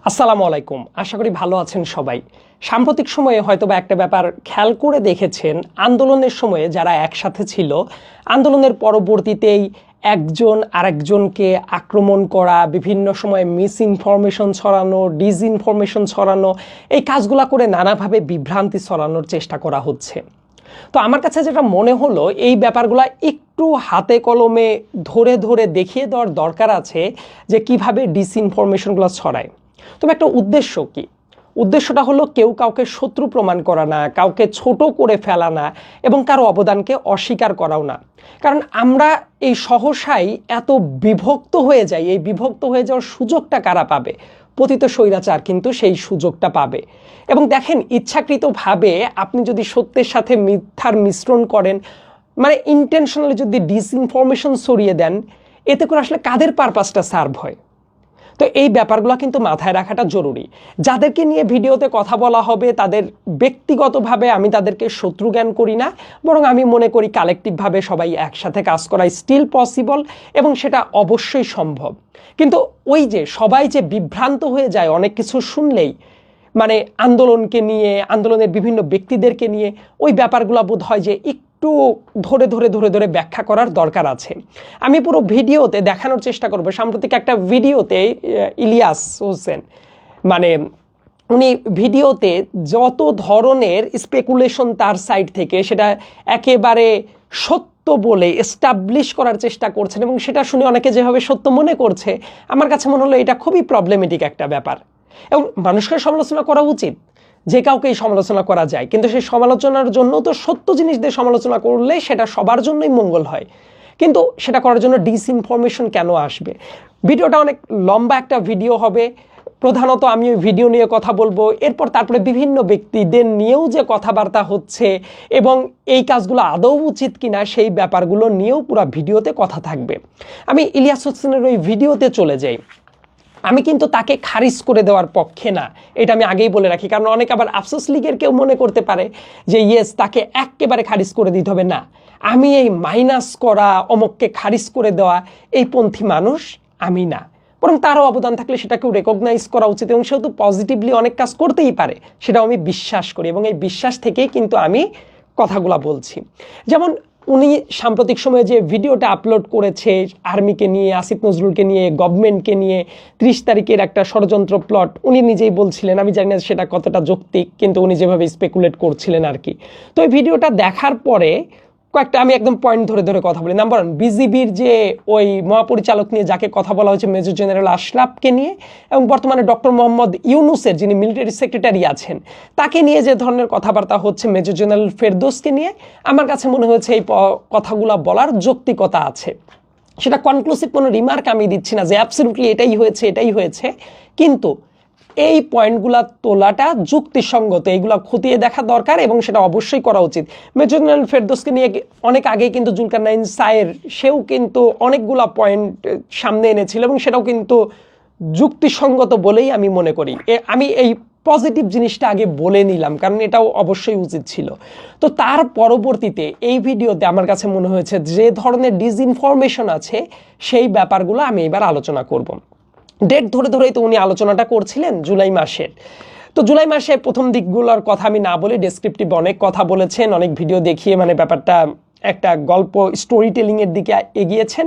আসসালামু আলাইকুম। আশা করি ভালো আছেন সবাই। সাম্প্রতিক সময়ে হয়তোবা একটা ব্যাপার খেয়াল করে দেখেছেন, আন্দোলনের সময়ে যারা একসাথে ছিল, আন্দোলনের পরবর্তীতেই একজন আরেকজনকে আক্রমণ করা, বিভিন্ন সময়ে মিস ইনফরমেশন ছড়ানো, ডিসইনফরমেশন ছড়ানো, এই কাজগুলো করে নানাভাবে বিভ্রান্তি ছড়ানোর চেষ্টা করা হচ্ছে। তো আমার কাছে যেটা মনে হলো, এই ব্যাপারগুলো একটু হাতে কলমে ধরে ধরে দেখিয়ে দেওয়ার দরকার আছে যে কিভাবে ডিসইনফরমেশনগুলো ছড়ায়। তবে একটা উদ্দেশ্য কি? উদ্দেশ্যটা হলো কেউ কাউকে শত্রু প্রমাণ করা না, কাউকে ছোট করে ফেলা না, এবং কারো অবদানকে অস্বীকার করাও না। কারণ আমরা এই সহসাই এত বিভক্ত হয়ে যাই, এই বিভক্ত হয়ে যাওয়ার সুযোগটা কারা পাবে? পতিত স্বৈরাচার কিন্তু সেই সুযোগটা পাবে। এবং দেখেন, ইচ্ছাকৃতভাবে আপনি যদি সত্যের সাথে মিথ্যার মিশ্রণ করেন, মানে ইন্টেনশনালি যদি ডিসইনফরমেশন ছড়িয়ে দেন, এতে করে আসলে কাদের পারপাসটা সার্ভ হয়? তো এই ব্যাপারগুলো কিন্তু মাথায় রাখাটা জরুরি। যাদেরকে নিয়ে ভিডিওতে কথা বলা হবে তাদের ব্যক্তিগতভাবে আমি তাদেরকে শত্রু জ্ঞান করি না, বরং আমি মনে করি কালেকটিভভাবে সবাই একসাথে কাজ করা স্টিল পসিবল, এবং সেটা অবশ্যই সম্ভব। কিন্তু ওই যে সবাই যে বিভ্রান্ত হয়ে যায় অনেক কিছু শুনলেই, মানে আন্দোলনকে নিয়ে, আন্দোলনের বিভিন্ন ব্যক্তিদেরকে নিয়ে, ওই ব্যাপারগুলো বোধ হয় যে একটু ধরে ধরে ধরে ধরে ব্যাখ্যা করার দরকার আছে। আমি পুরো ভিডিওতে দেখানোর চেষ্টা করব। সাম্প্রতিক একটা ভিডিওতে ইলিয়াস হোসেন, মানে উনি ভিডিওতে যত ধরনের স্পেকুলেশন তার সাইড থেকে, সেটা একেবারে সত্য বলে এস্টাবলিশ করার চেষ্টা করছেন, এবং সেটা শুনে অনেকে যেভাবে সত্য মনে করছে, আমার কাছে মনে হলো এটা খুবই প্রবলেমেটিক একটা ব্যাপার। এবং মানুষকে সমালোচনা করা উচিত, যে কাউকেই সমালোচনা করা যায়, কিন্তু সেই সমালোচনার জন্য তো সত্য জিনিস দিয়ে সমালোচনা করলে সেটা সবার জন্যই মঙ্গল হয়। কিন্তু সেটা করার জন্য ডিসইনফরমেশন কেন আসবে? ভিডিওটা অনেক লম্বা একটা ভিডিও হবে। প্রধানত আমি ওই ভিডিও নিয়ে কথা বলবো, এরপর তারপরে বিভিন্ন ব্যক্তিদের নিয়েও যে কথাবার্তা হচ্ছে এবং এই কাজগুলো আদৌ উচিত কিনা সেই ব্যাপারগুলো নিয়েও পুরো ভিডিওতে কথা থাকবে। আমি ইলিয়াস হোসেনের ওই ভিডিওতে চলে যাই। আমি কিন্তু তাকে খারিজ করে দেওয়ার পক্ষে না, এটা আমি আগেই বলে রাখি। কারণ অনেক আবার আফসোস লীগের কেউ মনে করতে পারে যে ইয়েস, তাকে একেবারে খারিজ করে দিতে হবে। না, আমি এই মাইনাস করা, অমককে খারিজ করে দেওয়া এই পন্থী মানুষ আমি না, বরং তারও অবদান থাকলে সেটাকেও রেকগনাইজ করা উচিত, এবং সেহেতু পজিটিভলি অনেক কাজ করতেই পারে, সেটাও আমি বিশ্বাস করি, এবং এই বিশ্বাস থেকেই কিন্তু আমি কথাগুলো বলছি। যেমন উনি সাম্প্রতিক সময়ে যে ভিডিওটা আপলোড করেছে আর্মিকে নিয়ে, আসিফ নজরুলকে নিয়ে, গভর্নমেন্টকে নিয়ে, 30 তারিখের একটা ষড়যন্ত্র প্লট, উনি নিজেই বলছিলেন, আমি জানি না সেটা কতটা যৌক্তিক, কিন্তু উনি যেভাবে স্পেকুলেট করছিলেন আর কি। তো এই ভিডিওটা দেখার পরে কয়েকটা আমি একদম পয়েন্ট ধরে ধরে কথা বলি। নাম্বার 1, বিজিবির যে ওই মহাপরিচালক নিয়ে যাকে কথা বলা হয়েছে, মেজর জেনারেল আশরাফকে নিয়ে, এবং বর্তমানে ডক্টর মোহাম্মদ ইউনুসের যিনি মিলিটারি সেক্রেটারি আছেন, তাকে নিয়ে যে ধরনের কথাবার্তা হচ্ছে, মেজর জেনারেল ফেরদৌসকে নিয়ে, আমার কাছে মনে হয়েছে এই কথাগুলো বলার যৌক্তিকতা আছে। সেটা কনক্লুসিভ কোনো রিমার্ক আমি দিচ্ছি না যে অ্যাবসলিউটলি এটাই হয়েছে এটাই হয়েছে, কিন্তু এই পয়েন্টগুলো তোলাটা যুক্তিসঙ্গত, এইগুলো খতিয়ে দেখা দরকার, এবং সেটা অবশ্যই করা উচিত। মেজর জেনারেল ফেরদৌসকে নিয়ে অনেক আগেই কিন্তু জুলকারনাইন সায়ের, সেও কিন্তু অনেকগুলা পয়েন্ট সামনে এনেছিল, এবং সেটাও কিন্তু যুক্তিসঙ্গত বলেই আমি মনে করি। আমি এই পজিটিভ জিনিসটা আগে বলে নিলাম, কারণ এটাও অবশ্যই উচিত ছিল। তো তার পরবর্তীতে এই ভিডিওতে আমার কাছে মনে হয়েছে যে ধরনের ডিসইনফরমেশন আছে, সেই ব্যাপারগুলো আমি এবার আলোচনা করব। ডেট ধরে ধরেই তো উনি আলোচনাটা করছিলেন জুলাই মাসের। তো জুলাই মাসে প্রথম দিকগুলোর কথা আমি না বলে ডেসক্রিপটিভ অনেক কথা বলেছেন, অনেক ভিডিও দেখিয়ে মানে ব্যাপারটা একটা গল্প স্টোরি টেলিংয়ের দিকে এগিয়েছেন।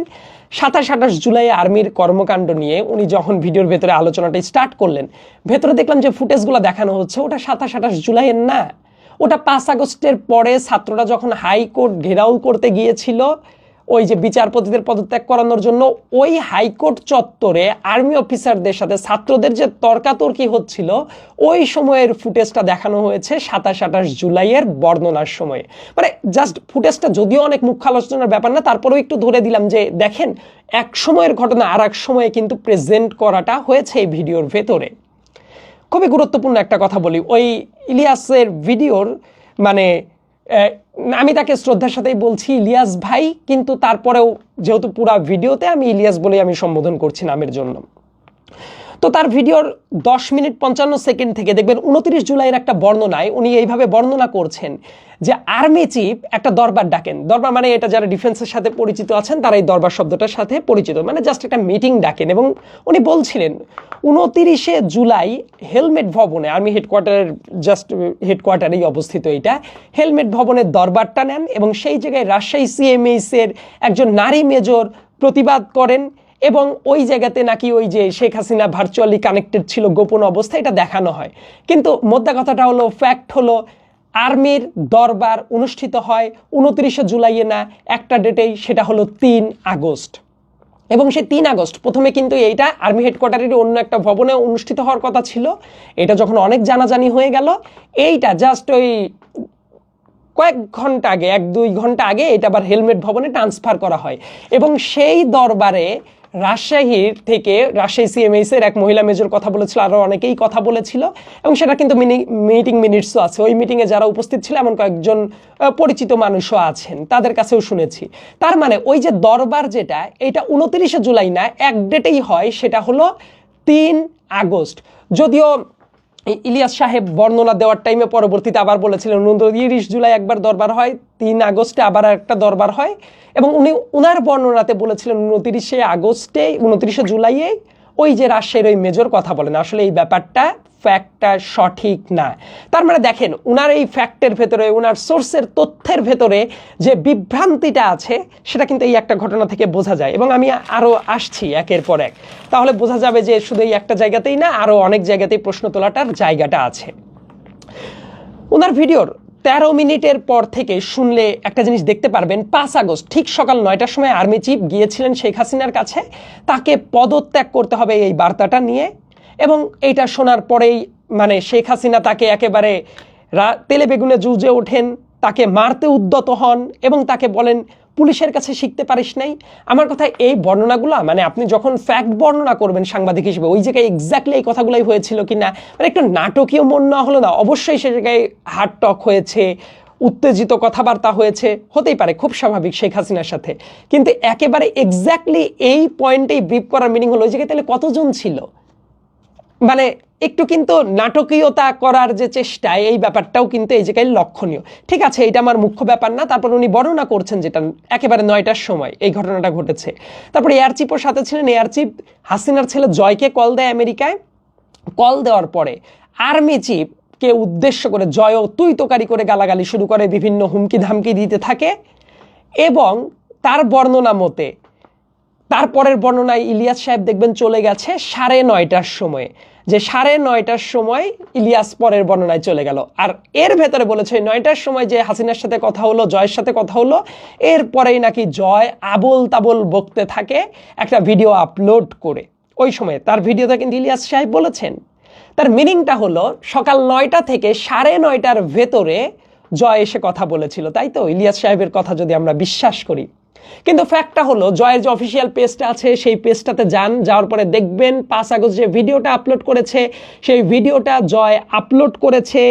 27-28 জুলাই আর্মির কর্মকাণ্ড নিয়ে উনি যখন ভিডিওর ভেতরে আলোচনাটা স্টার্ট করলেন, ভেতরে দেখলাম যে ফুটেজগুলো দেখানো হচ্ছে ওটা 27-28 জুলাইয়ের না, ওটা 5 আগস্টের পরে ছাত্ররা যখন হাইকোর্ট ঘেরাও করতে গিয়েছিল ওই যে বিচারপতিদের পদত্যাগ করানোর জন্য, ওই হাইকোর্ট চত্বরে আর্মি অফিসারদের সাথে ছাত্রদের যে তর্কাতর্কি হচ্ছিল, ওই সময়ের ফুটেজটা দেখানো হয়েছে 27-28 জুলাইয়ের বর্ণনার সময়ে। মানে জাস্ট ফুটেজটা যদিও অনেক মুখ্য আলোচনার ব্যাপার না, তারপরেও একটু ধরে দিলাম যে দেখেন, এক সময়ের ঘটনা আর এক সময়ে কিন্তু প্রেজেন্ট করাটা হয়েছে এই ভিডিওর ভেতরে। খুবই গুরুত্বপূর্ণ একটা কথা বলি, ওই ইলিয়াসের ভিডিওর মানে আমি তাকে শ্রদ্ধার সাথেই বলছি ইলিয়াস ভাই, কিন্তু তারপরেও যেহেতু পুরা ভিডিওতে আমি ইলিয়াস বলেই আমি সম্বোধন করছি নামের জন্য। তো তার ভিডিওর 10 মিনিট 55 সেকেন্ড থেকে দেখবেন 29 জুলাইয়ের একটা বর্ণনায় উনি এইভাবে বর্ণনা করছেন যে আর্মি চিফ একটা দরবার ডাকেন। দরবার মানে এটা যারা ডিফেন্সের সাথে পরিচিত আছেন তারা এই দরবার শব্দটার সাথে পরিচিত, মানে জাস্ট একটা মিটিং ডাকেন। এবং উনি বলছিলেন 29 জুলাই হেলমেট ভবনে, আর্মি হেডকোয়ার্টারের জাস্ট হেডকোয়ার্টারেই অবস্থিত এটা, হেলমেট ভবনের দরবারটা নেন এবং সেই জায়গায় রাজশাহী সিএমএইচ এর একজন নারী মেজর প্রতিবাদ করেন এবং ওই জায়গাতে নাকি ওই যে শেখ হাসিনা ভার্চুয়ালি কানেক্টেড ছিল গোপন অবস্থায়, এটা দেখানো হয়। কিন্তু মোদ্দা কথাটা হলো, ফ্যাক্ট হলো আর্মির দরবার অনুষ্ঠিত হয় 29 জুলাইয়ে না, একটা ডেটেই, সেটা হলো 3 আগস্ট। এবং সেই 3 আগস্ট প্রথমে কিন্তু এইটা আর্মি হেডকোয়ার্টারের অন্য একটা ভবনে অনুষ্ঠিত হওয়ার কথা ছিল। এটা যখন অনেক জানাজানি হয়ে গেল, এইটা জাস্ট ওই কয়েক ঘন্টা আগে, 1-2 ঘন্টা আগে এটা আবার হেলমেট ভবনে ট্রান্সফার করা হয়। এবং সেই দরবারে রাজশাহীর থেকে, রাজশাহী সিএমএইচ এর এক মহিলা মেজর কথা বলেছিল, আরও অনেকেই কথা বলেছিল এবং সেটা কিন্তু মিটিং মিনিটসও আছে। ওই মিটিংয়ে যারা উপস্থিত ছিল এমন কয়েকজন পরিচিত মানুষও আছেন, তাদের কাছেও শুনেছি। তার মানে ওই যে দরবার যেটা, এটা 29 জুলাই না, এক ডেটেই হয়, সেটা হলো 3 আগস্ট। যদিও ইলিয়াস সাহেব বর্ণনা দেওয়ার টাইমে পরবর্তীতে আবার বলেছিলেন 29 জুলাই একবার দরবার হয়, 3 আগস্টে আবার একটা দরবার হয়। এবং উনি ওনার বর্ণনাতে বলেছিলেন 29 জুলাইয়ে ওই যে রাজশাহীর ওই মেজর কথা বলেন। আসলে এই ব্যাপারটা, ফ্যাক্টটা সঠিক না। তার মানে দেখেন উনার এই ফ্যাক্টের ভেতরে, উনার সোর্সের তথ্যের ভেতরে যে বিভ্রান্তিটা আছে, সেটা কিন্তু এই একটা ঘটনা থেকে বোঝা যায়। এবং আমি আরও আসছি একের পর এক, তাহলে বোঝা যাবে যে শুধু এই একটা জায়গাতেই না, আরও অনেক জায়গাতেই প্রশ্ন তোলাটার জায়গাটা আছে। ওনার ভিডিওর 13 মিনিটের পর থেকে শুনলে একটা জিনিস দেখতে পারবেন, 5 আগস্ট ঠিক সকাল 9টার সময় আর্মি চিফ গিয়েছিলেন শেখ হাসিনার কাছে, তাকে পদত্যাগ করতে হবে এই বার্তাটা নিয়ে। এবং এইটা শোনার পরেই মানে শেখ হাসিনা তাকে একেবারে তেলে বেগুনে জুজে ওঠেন, তাকে মারতে উদ্যত হন এবং তাকে বলেন পুলিশের কাছে শিখতে পারিস নাই। আমার কথা, এই বর্ণনাগুলো মানে আপনি যখন ফ্যাক্ট বর্ণনা করবেন সাংবাদিক হিসেবে, ওই জায়গায় এক্স্যাক্টলি এই কথাগুলোই হয়েছিল কিনা, মানে একটু নাটকীয় মন না হলো না? অবশ্যই সে জায়গায় হার্ড টক হয়েছে, উত্তেজিত কথাবার্তা হয়েছে, হতেই পারে, খুব স্বাভাবিক শেখ হাসিনার সাথে। কিন্তু একেবারে এক্স্যাক্টলি এই পয়েন্টেই ব্রিফ করার মিনিং হলো ওই জায়গায় তাহলে কতজন ছিল, মানে একটু কিন্তু নাটকীয়তা করার যে চেষ্টা, এই ব্যাপারটাও কিন্তু এই জায়গায় লক্ষণীয়। ঠিক আছে, এটা আমার মুখ্য ব্যাপার না। তারপর উনি বর্ণনা করছেন যেটা একেবারে 9টার সময় এই ঘটনাটা ঘটেছে। তারপর এয়ার চিফও সাথে ছিলেন। এয়ার চিফ হাসিনার ছেলে জয়কে কল দেয় আমেরিকায়। কল দেওয়ার পরে আর্মি চিফকে উদ্দেশ্য করে জয়ও তুই তোকারি করে গালাগালি শুরু করে, বিভিন্ন হুমকি ধামকি দিতে থাকে। এবং তার বর্ণনা মতে, তারপরের বর্ণনায় ইলিয়াস সাহেব দেখবেন চলে গেছে 9:30টার সময়, যে 9:30টার সময় ইলিয়াস পরের বর্ণনায় চলে গেল। আর এর ভেতরে বলেছে 9টার সময় যে হাসিনার সাথে কথা হলো, জয়ের সাথে কথা হলো, এরপরেই নাকি জয় আবোল তাবোল বকতে থাকে একটা ভিডিও আপলোড করে। ওই সময় তার ভিডিওতে কিন্তু ইলিয়াস সাহেব বলেছেন। তার মিনিংটা হলো সকাল 9টা থেকে 9:30টার ভেতরে জয় এসে কথা বলেছিল, তাই তো? ইলিয়াস সাহেবের কথা যদি আমরা বিশ্বাস করি। কিন্তু ফ্যাক্টটা হলো জয়ের যে অফিসিয়াল পেজটা আছে সেই পেজটাতে যাওয়ার পরে দেখবেন 5 আগস্ট যে ভিডিওটা আপলোড করেছে, সেই ভিডিওটা জয় আপলোড করেছে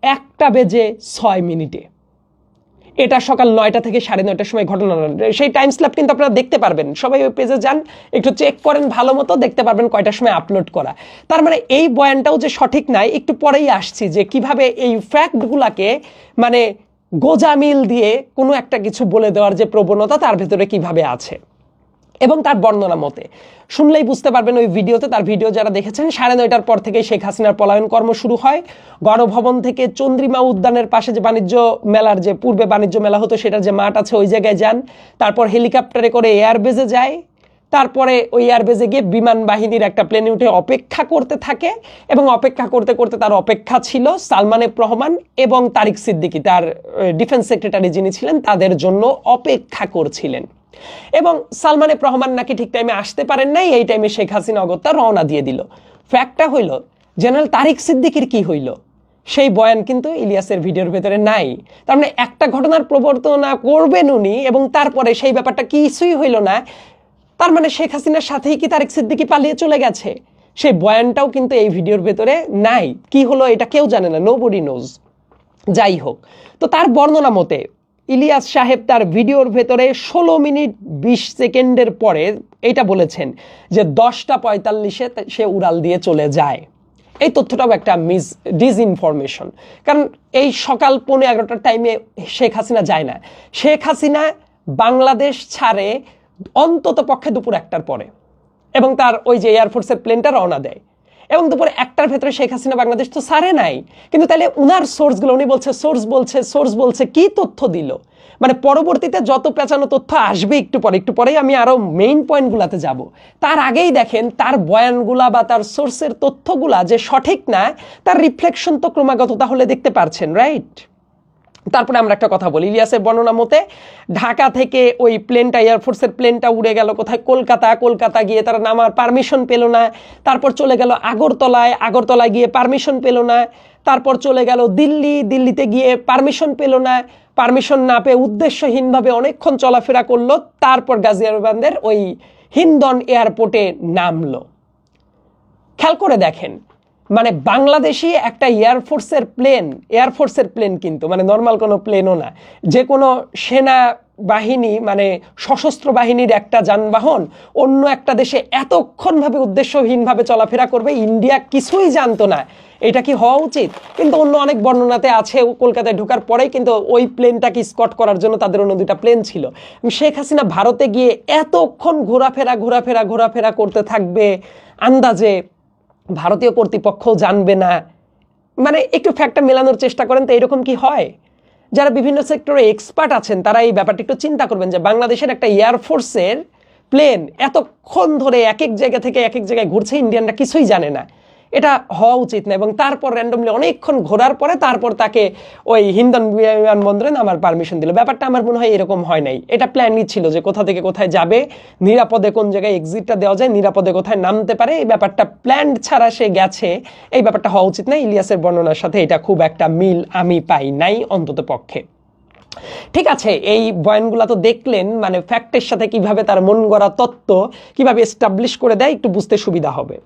1:06 এটা সকাল 9টা থেকে 9:30টার সময় ঘটনা। সেই টাইম স্ল্যাপ কিন্তু আপনারা দেখতে পারবেন, সবাই ওই পেজে যান, একটু চেক করেন ভালো মতো, দেখতে পারবেন কয়টার সময় আপলোড করা। তার মানে এই বয়ানটাও যে সঠিক নাই, একটু পরেই আসছি যে কিভাবে এই ফ্যাক্টগুলাকে মানে গোজামিল দিয়ে কোনো একটা কিছু বলে দেওয়ার যে প্রবণতা তার ভেতরে কিভাবে আছে। এবং তার বর্ণনা মতে শুনলেই বুঝতে পারবেন, ওই ভিডিওতে, তার ভিডিও যারা দেখেছেন, 9:30টার পর থেকে শেখ হাসিনার পলায়ন কর্ম শুরু হয়। গণভবন থেকে চন্দ্রিমা উদ্যানের পাশে যে বাণিজ্য মেলার, যে পূর্বে বাণিজ্য মেলা হতো সেটার যে মাঠ আছে ওই জায়গায় যান, তারপর হেলিকপ্টারে করে এয়ারবেজে যায়, তারপরে ওই এয়ারবেজে গিয়ে বিমান বাহিনীর একটা প্লেনে উঠে অপেক্ষা করতে থাকে। এবং অপেক্ষা করতে করতে তার অপেক্ষা ছিল সালমান এফ রহমান এবং তারিক সিদ্দিকী, তার ডিফেন্স সেক্রেটারি যিনি ছিলেন, তাদের জন্য অপেক্ষা করছিলেন। এবং সালমান এফ রহমান নাকি ঠিক টাইমে আসতে পারেন নাই, এই টাইমে শেখ হাসিনা অগত্যা রওনা দিয়ে দিল। ফ্যাক্টটা হইল জেনারেল তারিক সিদ্দিকীর কি হইল, সেই বয়ান কিন্তু ইলিয়াসের ভিডিওর ভেতরে নাই। তার মানে একটা ঘটনার প্রবর্তনা করবেন উনি এবং তারপরে সেই ব্যাপারটা কিছুই হইল না, তার মানে শেখ হাসিনার সাথেই কি তারিক সিদ্দিকী পালিয়ে চলে গেছে? সেই বয়ানটাও কিন্তু এই ভিডিওর ভেতরে নাই। কি হলো এটা কেউ জানে না, নোবডি নোজ। যাই হোক, তো তার বর্ণনা মতে ইলিয়াস সাহেব তার ভিডিওর ভেতরে 16 মিনিট 20 সেকেন্ডের পরে এটা বলেছেন যে 10:45-এ সে উড়াল দিয়ে চলে যায়। এই তথ্যটাও একটা ডিসইনফরমেশন, কারণ এই সকাল 11:15টার টাইমে শেখ হাসিনা যায় না। শেখ হাসিনা বাংলাদেশ ছাড়ে অন্তত পক্ষে দুপুর 1টার পরে, এবং তার ওই যে এয়ারফোর্সের প্লেনটা রওনা দেয়, এবং দুপুর 1টার ভেতরে শেখ হাসিনা বাংলাদেশ তো ছাড়ে নাই। কিন্তু তাহলে উনার সোর্সগুলো, উনি বলছে সোর্স বলছে কি তথ্য দিল, মানে পরবর্তীতে যত পেঁচানো তথ্য আসবে একটু পরেই আমি আরো মেইন পয়েন্টগুলোতে যাব। তার আগেই দেখেন তার বয়ানগুলা বা তার সোর্সের তথ্যগুলা যে সঠিক না, তার রিফ্লেকশন তো ক্রমাগত তাহলে দেখতে পারছেন, রাইট? তারপরে আমরা একটা কথা বলি, ইলিয়াসের বর্ণনা মতে ঢাকা থেকে ওই প্লেনটা, এয়ারফোর্সের প্লেনটা উড়ে গেল কোথায়, কলকাতা গিয়ে তারা নামার পারমিশন পেল না। তারপর চলে গেল আগরতলায় গিয়ে পারমিশন পেল না। তারপর চলে গেল দিল্লিতে গিয়ে পারমিশন পেল না। পারমিশন না পেয়ে উদ্দেশ্যহীনভাবে অনেকক্ষণ চলাফেরা করলো। তারপর গাজিয়াবাদের ওই হিন্দন এয়ারপোর্টে নামলো। খেয়াল করে দেখেন, মানে বাংলাদেশি একটা এয়ারফোর্সের প্লেন কিন্তু মানে নর্মাল কোনো প্লেনও না, যে কোনো সেনা বাহিনী মানে সশস্ত্র বাহিনীর একটা যানবাহন অন্য একটা দেশে এতক্ষণভাবে উদ্দেশ্যহীনভাবে চলাফেরা করবে, ইন্ডিয়া কিছুই জানতো না। এটা কি হওয়া উচিত? কিন্তু অন্য অনেক বর্ণনাতে আছে কলকাতায় ঢোকার পরেই কিন্তু ওই প্লেনটাকে স্কট করার জন্য তাদের অন্য 2টা প্লেন ছিল। শেখ হাসিনা ভারতে গিয়ে এতক্ষণ ঘোরাফেরা করতে থাকবে আন্দাজে, ভারতীয় কর্তৃপক্ষ জানবে না। মানে একটু ফ্যাক্টটা মেলানোর চেষ্টা করেন তো, এরকম কি হয়? যারা বিভিন্ন সেক্টরে এক্সপার্ট আছেন তারা এই ব্যাপারটা একটু চিন্তা করবেন যে বাংলাদেশের একটা এয়ারফোর্সের প্লেন এতক্ষণ ধরে এক এক জায়গা থেকে এক এক জায়গায় ঘুরছে, ইন্ডিয়ানরা কিছুই জানে না। এটা হওয়া উচিত না। এবং তারপর র্যান্ডমলি অনেকক্ষণ ঘোরার পরে তারপর তাকে ওই হিন্দন বিমানবন্দরে নামার পারমিশন দিল। ব্যাপারটা আমার মনে হয় এরকম হয় নাই, এটা প্ল্যানই ছিল যে কোথা থেকে কোথায় যাবে, নিরাপদে কোন জায়গায় এক্সিটটা দেওয়া যায়, নিরাপদে কোথায় নামতে পারে, এই ব্যাপারটা প্ল্যান ছাড়া সে গেছে, এই ব্যাপারটা হওয়া উচিত না। ইলিয়াসের বর্ণনার সাথে এটা খুব একটা মিল আমি পাই নাই অন্তত পক্ষে। ঠিক আছে, এই বয়ানগুলো তো দেখলেন, মানে ফ্যাক্টের সাথে কিভাবে তার মন গড়া তত্ত্ব কিভাবে এস্টাবলিশ করে দেয় একটু বুঝতে সুবিধা হবে।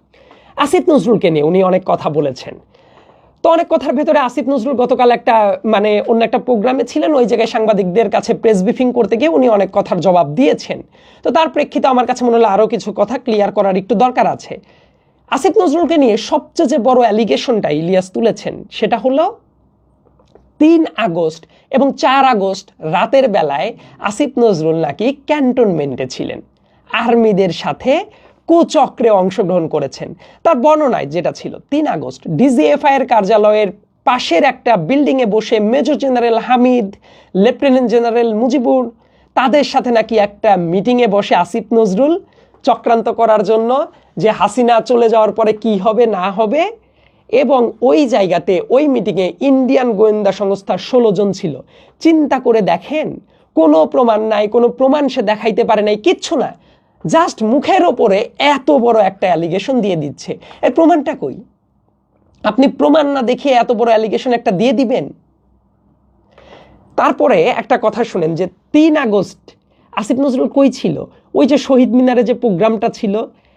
আসিফ নজরুলকে নিয়ে উনি অনেক কথা বলেছেন। তো অনেক কথার ভেতরে আসিফ নজরুল গতকাল একটা মানে অন্য একটা প্রোগ্রামে ছিলেন, ওই জায়গায় সাংবাদিকদের কাছে প্রেস ব্রিফিং করতে গিয়ে উনি অনেক কথার জবাব দিয়েছেন। তো তার প্রেক্ষিতে আমার কাছে মনে হলো আরও কিছু কথা ক্লিয়ার করার একটু দরকার আছে। আসিফ নজরুলকে নিয়ে সবচেয়ে যে বড় অ্যালিগেশনটা ইলিয়াস তুলেছেন সেটা হলো 3 আগস্ট এবং 4 আগস্ট রাতের বেলায় আসিফ নজরুল নাকি ক্যান্টনমেন্টে ছিলেন, আর্মিদের সাথে কুচক্রে অংশগ্রহণ করেছেন। তার বর্ণনায় যেটা ছিল 3 আগস্ট ডিজিএফআই এর কার্যালয়ের পাশের একটা বিল্ডিংয়ে বসে major general Hamid, lieutenant general Mujibur তাদের সাথে নাকি একটা মিটিংয়ে বসে আসিফ নজরুল চক্রান্ত করার জন্য যে হাসিনা চলে যাওয়ার পরে কি হবে না হবে, এবং ওই জায়গাতে ওই মিটিংয়ে ইন্ডিয়ান গোয়েন্দা সংস্থার 16 জন ছিল। চিন্তা করে দেখেন, কোনো প্রমাণ নাই, কোনো প্রমাণ সে দেখাইতে পারে নাই, কিচ্ছু না, জাস্ট মুখের ওপরে এত বড় একটা অ্যালিগেশন দিয়ে দিচ্ছে। এর প্রমাণটা কই? আপনি প্রমাণ না দেখিয়ে এত বড় অ্যালিগেশন একটা দিয়ে দিবেন? তারপরে একটা কথা শুনেন যে 3 আগস্ট আসিফ নজরুল কই ছিল? ওই যে শহীদ মিনারে যে প্রোগ্রামটা ছিল,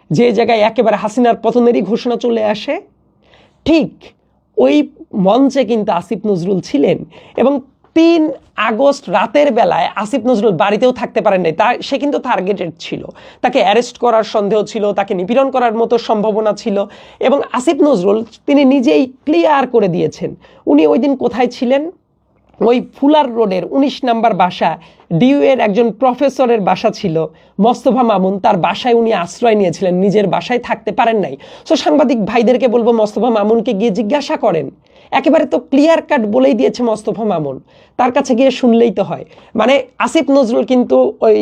যে জায়গায় একেবারে হাসিনার পতনেরই ঘোষণা চলে আসে, ঠিক ওই মঞ্চে কিন্তু আসিফ নজরুল ছিলেন। এবং 3 আগস্ট রাতের বেলায় আসিফ নজরুল বাড়িতেও থাকতে পারেন নাই, সে কিন্তু টার্গেটেড ছিল, তাকে অ্যারেস্ট করার সন্দেহ ছিল, তাকে নিপীড়ন করার মতো সম্ভাবনা ছিল। এবং আসিফ নজরুল তিনি নিজেই ক্লিয়ার করে দিয়েছেন উনি ওই দিন কোথায় ছিলেন। ওই ফুলার রোডের 19 নম্বর বাসা, ডিইউ এর একজন প্রফেসরের বাসা ছিল মোস্তফা মামুন, তার বাসায় উনি আশ্রয় নিয়েছিলেন, নিজের বাসায় থাকতে পারেন নাই। সো সাংবাদিক ভাইদেরকে বলবো মোস্তফা মামুনকে গিয়ে জিজ্ঞাসা করেন, একেবারে তো ক্লিয়ার কাট বলেই দিয়েছে মোস্তফা মামুন, তার কাছে গিয়ে শুনলেই তো হয়। মানে আসিফ নজরুল কিন্তু ওই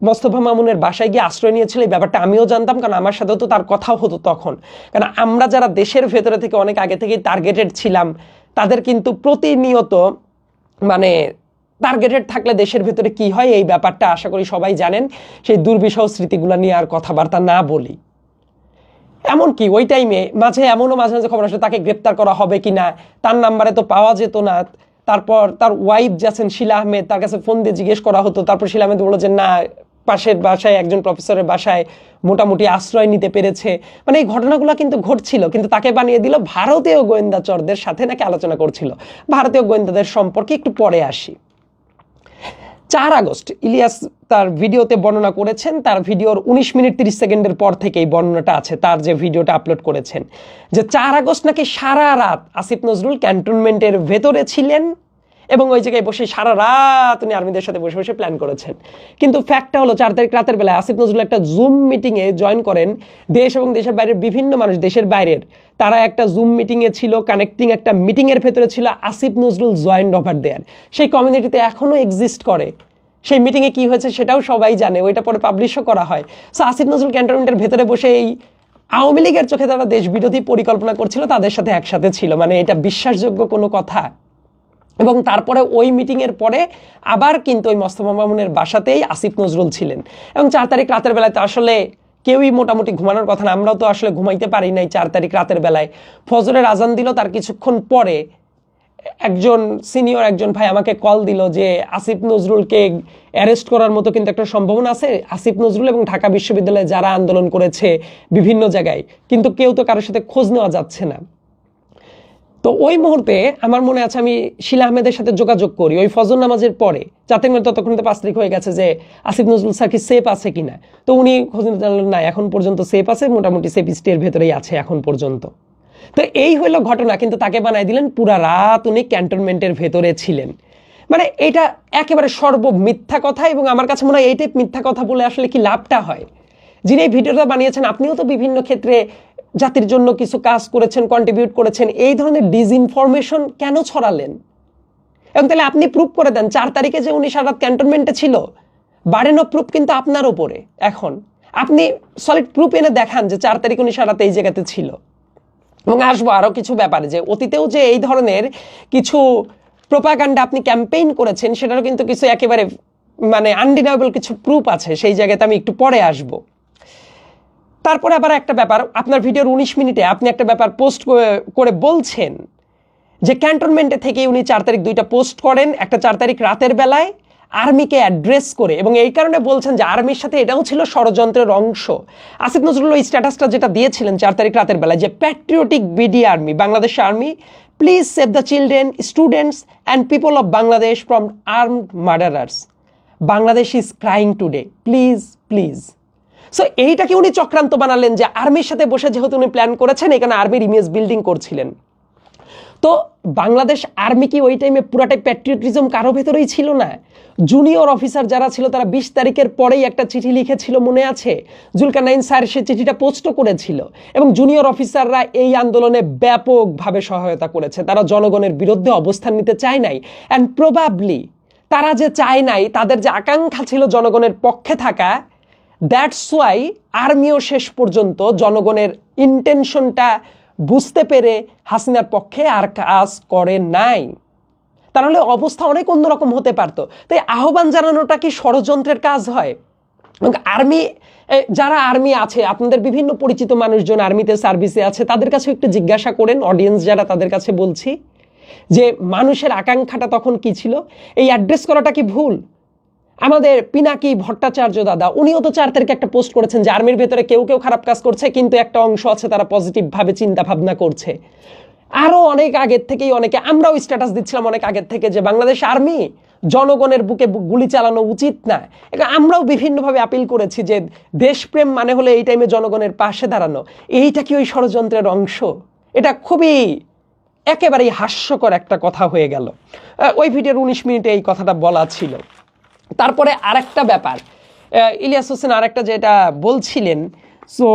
মোস্তফা মামুনের বাসায় গিয়ে আশ্রয় নিয়েছিল, এই ব্যাপারটা আমিও জানতাম, কারণ আমার সাথেও তো তার কথাও হতো তখন। কারণ আমরা যারা দেশের ভেতরে থেকে অনেক আগে থেকেই টার্গেটেড ছিলাম, তাদের কিন্তু প্রতিনিয়ত মানে টার্গেটেড থাকলে দেশের ভেতরে কি হয় এই ব্যাপারটা আশা করি সবাই জানেন। সেই দুর্বিষহ স্মৃতিগুলো নিয়ে আর কথাবার্তা না বলি। এমনকি ওই টাইমে মাঝে মাঝে খবর আসে তাকে গ্রেপ্তার করা হবে কিনা, তার নাম্বারে তো পাওয়া যেত না। তারপর তার ওয়াইফ যাচ্ছেন শিলা আহমেদ, তার কাছে ফোন দিয়ে জিজ্ঞেস করা হতো, তারপর শিলা আহমেদ বলল যে না, পাশের বাসায় একজন প্রফেসরের বাসায় মোটামুটি আশ্রয় নিতে পেরেছে। মানে এই ঘটনাগুলো কিন্তু ঘটছিল, কিন্তু তাকে বানিয়ে দিল ভারতীয় গোয়েন্দাচরদের সাথে নাকি আলোচনা করছিল। ভারতীয় গোয়েন্দাদের সম্পর্কে একটু পরে আসি। 4 আগস্ট ইলিয়াস তার ভিডিওতে বর্ণনা করেছেন, তার ভিডিওর 19 মিনিট 30 সেকেন্ডের পর থেকে এই বর্ণনাটা আছে, তার যে ভিডিওটা আপলোড করেছেন, যে 4 আগস্ট নাকি সারা রাত আসিফ নজরুল ক্যান্টনমেন্টের ভেতরে ছিলেন এবং ওই জায়গায় বসে সারা রাত উনি আর্মিদের সাথে বসে বসে প্ল্যান করেছেন। কিন্তু ফ্যাক্টটা হলো 4 তারিখ রাতের বেলায় আসিফ নজরুল একটা জুম মিটিংয়ে জয়েন করেন। দেশ এবং দেশের বাইরের বিভিন্ন মানুষ, দেশের বাইরের, তারা একটা জুম মিটিংয়ে ছিল, কানেক্টিং একটা মিটিংয়ের ভেতরে ছিল Asif Nazrul joined over there. সেই কমিউনিটিতে এখনও এক্সিস্ট করে। সেই মিটিংয়ে কি হয়েছে সেটাও সবাই জানে, ওইটা পরে পাবলিশও করা হয়। সো আসিফ নজরুল ক্যান্টনমেন্টের ভেতরে বসে এই আওয়ামী লীগের চোখে তারা দেশ বিরোধী পরিকল্পনা করছিল, তাদের সাথে একসাথে ছিল। মানে এটা বিশ্বাসযোগ্য কোনো কথা? এবং তারপরে ওই মিটিংয়ের পরে আবার কিন্তু ওই মোস্তফা মামুনের বাসাতেই আসিফ নজরুল ছিলেন। এবং 4 তারিখ রাতের বেলায় তো আসলে কেউই মোটামুটি ঘুমানোর কথা না, আমরাও তো আসলে ঘুমাইতে পারি নাই 4 তারিখ রাতের বেলায়। ফজরের আজান দিল, তার কিছুক্ষণ পরে একজন সিনিয়র একজন ভাই আমাকে কল দিল যে আসিফ নজরুলকে অ্যারেস্ট করার মতো কিন্তু একটা সম্ভাবনা আছে। আসিফ নজরুল এবং ঢাকা বিশ্ববিদ্যালয়ে যারা আন্দোলন করেছে বিভিন্ন জায়গায়, কিন্তু কেউ তো কারোর সাথে খোঁজ নেওয়া যাচ্ছে না। তো ওই মুহূর্তে আমার মনে আছে আমি শিলা আহমেদের সাথে যোগাযোগ করি ওই ফজর নামাজের পরে, যাতে করে ততক্ষণ তো 5 তারিখ হয়ে গেছে, যে আসিফ নজরুল স্যার কি সেফ আছে কিনা। তো উনি খোঁজ নিতে জানলেন না, এখন পর্যন্ত সেফ আছে, মোটামুটি সেফ স্টের ভেতরেই আছে এখন পর্যন্ত। তো এই হলো ঘটনা, কিন্তু তাকে বানাই দিলেন পুরা রাত উনি ক্যান্টনমেন্টের ভেতরে ছিলেন। মানে এটা একেবারে মিথ্যা কথা। এবং আমার কাছে মনে হয় এইটাই মিথ্যা কথা বলে আসলে কি লাভটা হয়? যিনি এই ভিডিওটা বানিয়েছেন, আপনিও তো বিভিন্ন ক্ষেত্রে জাতির জন্য কিছু কাজ করেছেন, কন্ট্রিবিউট করেছেন, এই ধরনের ডিসইনফরমেশন কেন ছড়ালেন? এবং তাহলে আপনি প্রুফ করে দেন 4 তারিখে যে উনি সারা রাত ক্যান্টনমেন্টে ছিল, বার্ডেন অফ প্রুফ কিন্তু আপনার উপরে। এখন আপনি সলিড প্রুফ এনে দেখান যে 4 তারিখ উনি সারা রাত এই জায়গাতে ছিল। এবং আসবো আরও কিছু ব্যাপারে, যে অতীতেও যে এই ধরনের কিছু প্রোপাগান্ডা আপনি ক্যাম্পেইন করেছেন, সেটারও কিন্তু কিছু একেবারে মানে আনডিনাবেল কিছু প্রুফ আছে, সেই জায়গাতে আমি একটু পরে আসব। তারপরে আবার একটা ব্যাপার, আপনার ভিডিওর 19 মিনিটে আপনি একটা ব্যাপার পোস্ট করে বলছেন যে ক্যান্টনমেন্টে থেকে উনি 4 তারিখ 2টা পোস্ট করেন, একটা 4 তারিখ রাতের বেলায় আর্মিকে অ্যাড্রেস করে, এবং এই কারণে বলছেন যে আর্মির সাথে এটাও ছিল ষড়যন্ত্রের অংশ। আসিফ নজরুল ওই স্ট্যাটাসটা যেটা দিয়েছিলেন 4 তারিখ রাতের বেলায়, যে patriotic BD army, Bangladesh army, please save the children, students and people of Bangladesh from armed murderers, Bangladesh is crying today, please please. So এইটাকে উনি চক্রান্ত বানালেন, যে আর্মির সাথে বসে যেহেতু উনি প্ল্যান করেছেন, এখানে আর্মির ইমেজ বিল্ডিং করছিলেন। তো বাংলাদেশ আর্মি কি ওই টাইমে পুরাটাই প্যাট্রিয়টিজম কারো ভেতরেই ছিল না? জুনিয়র অফিসার যারা ছিল তারা 20 তারিখের পরেই একটা চিঠি লিখেছিল, মনে আছে? জুলকারনাইন স্যার সে চিঠিটা পোস্টও করেছিল, এবং জুনিয়র অফিসাররা এই আন্দোলনে ব্যাপকভাবে সহায়তা করেছে। তারা জনগণের বিরুদ্ধে অবস্থান নিতে চায় নাই, অ্যান্ড প্রবাবলি তারা যে চায় নাই, তাদের যে আকাঙ্ক্ষা ছিল জনগণের পক্ষে থাকা, দ্যাটস ওয়াই আর্মিও শেষ পর্যন্ত জনগণের ইন্টেনশনটা বুঝতে পেরে হাসিনার পক্ষে আর কাজ করে নাই। তাহলে অবস্থা অনেক অন্যরকম হতে পারতো। তাই আহ্বান জানানোটা কি ষড়যন্ত্রের কাজ হয়? এবং আর্মি, যারা আর্মি আছে, আপনাদের বিভিন্ন পরিচিত মানুষজন আর্মিতে সার্ভিসে আছে, তাদের কাছে একটু জিজ্ঞাসা করেন, অডিয়েন্স যারা, তাদের কাছে বলছি, যে মানুষের আকাঙ্ক্ষাটা তখন কি ছিল? এই অ্যাড্রেস করাটা কি ভুল? আমাদের পিনাকি ভট্টাচার্য দাদা, উনিও তো 4 তারিখে একটা পোস্ট করেছেন যে আর্মির ভেতরে কেউ কেউ খারাপ কাজ করছে, কিন্তু একটা অংশ আছে তারা পজিটিভভাবে চিন্তা ভাবনা করছে। আরও অনেক আগের থেকেই অনেকে, আমরাও স্ট্যাটাস দিচ্ছিলাম অনেক আগের থেকে, যে বাংলাদেশ আর্মি জনগণের বুকে গুলি চালানো উচিত না। আমরাও বিভিন্নভাবে আপিল করেছি যে দেশপ্রেম মানে হলো এই টাইমে জনগণের পাশে দাঁড়ানো। এইটা কি ওই ষড়যন্ত্রের অংশ? এটা খুবই একেবারেই হাস্যকর একটা কথা হয়ে গেল। ওই ভিডিওর 19 মিনিটে এই কথাটা বলা ছিল। তারপরে আরেকটা ব্যাপার, ইলিয়াস হোসেন আরেকটা যেটা বলছিলেন, সো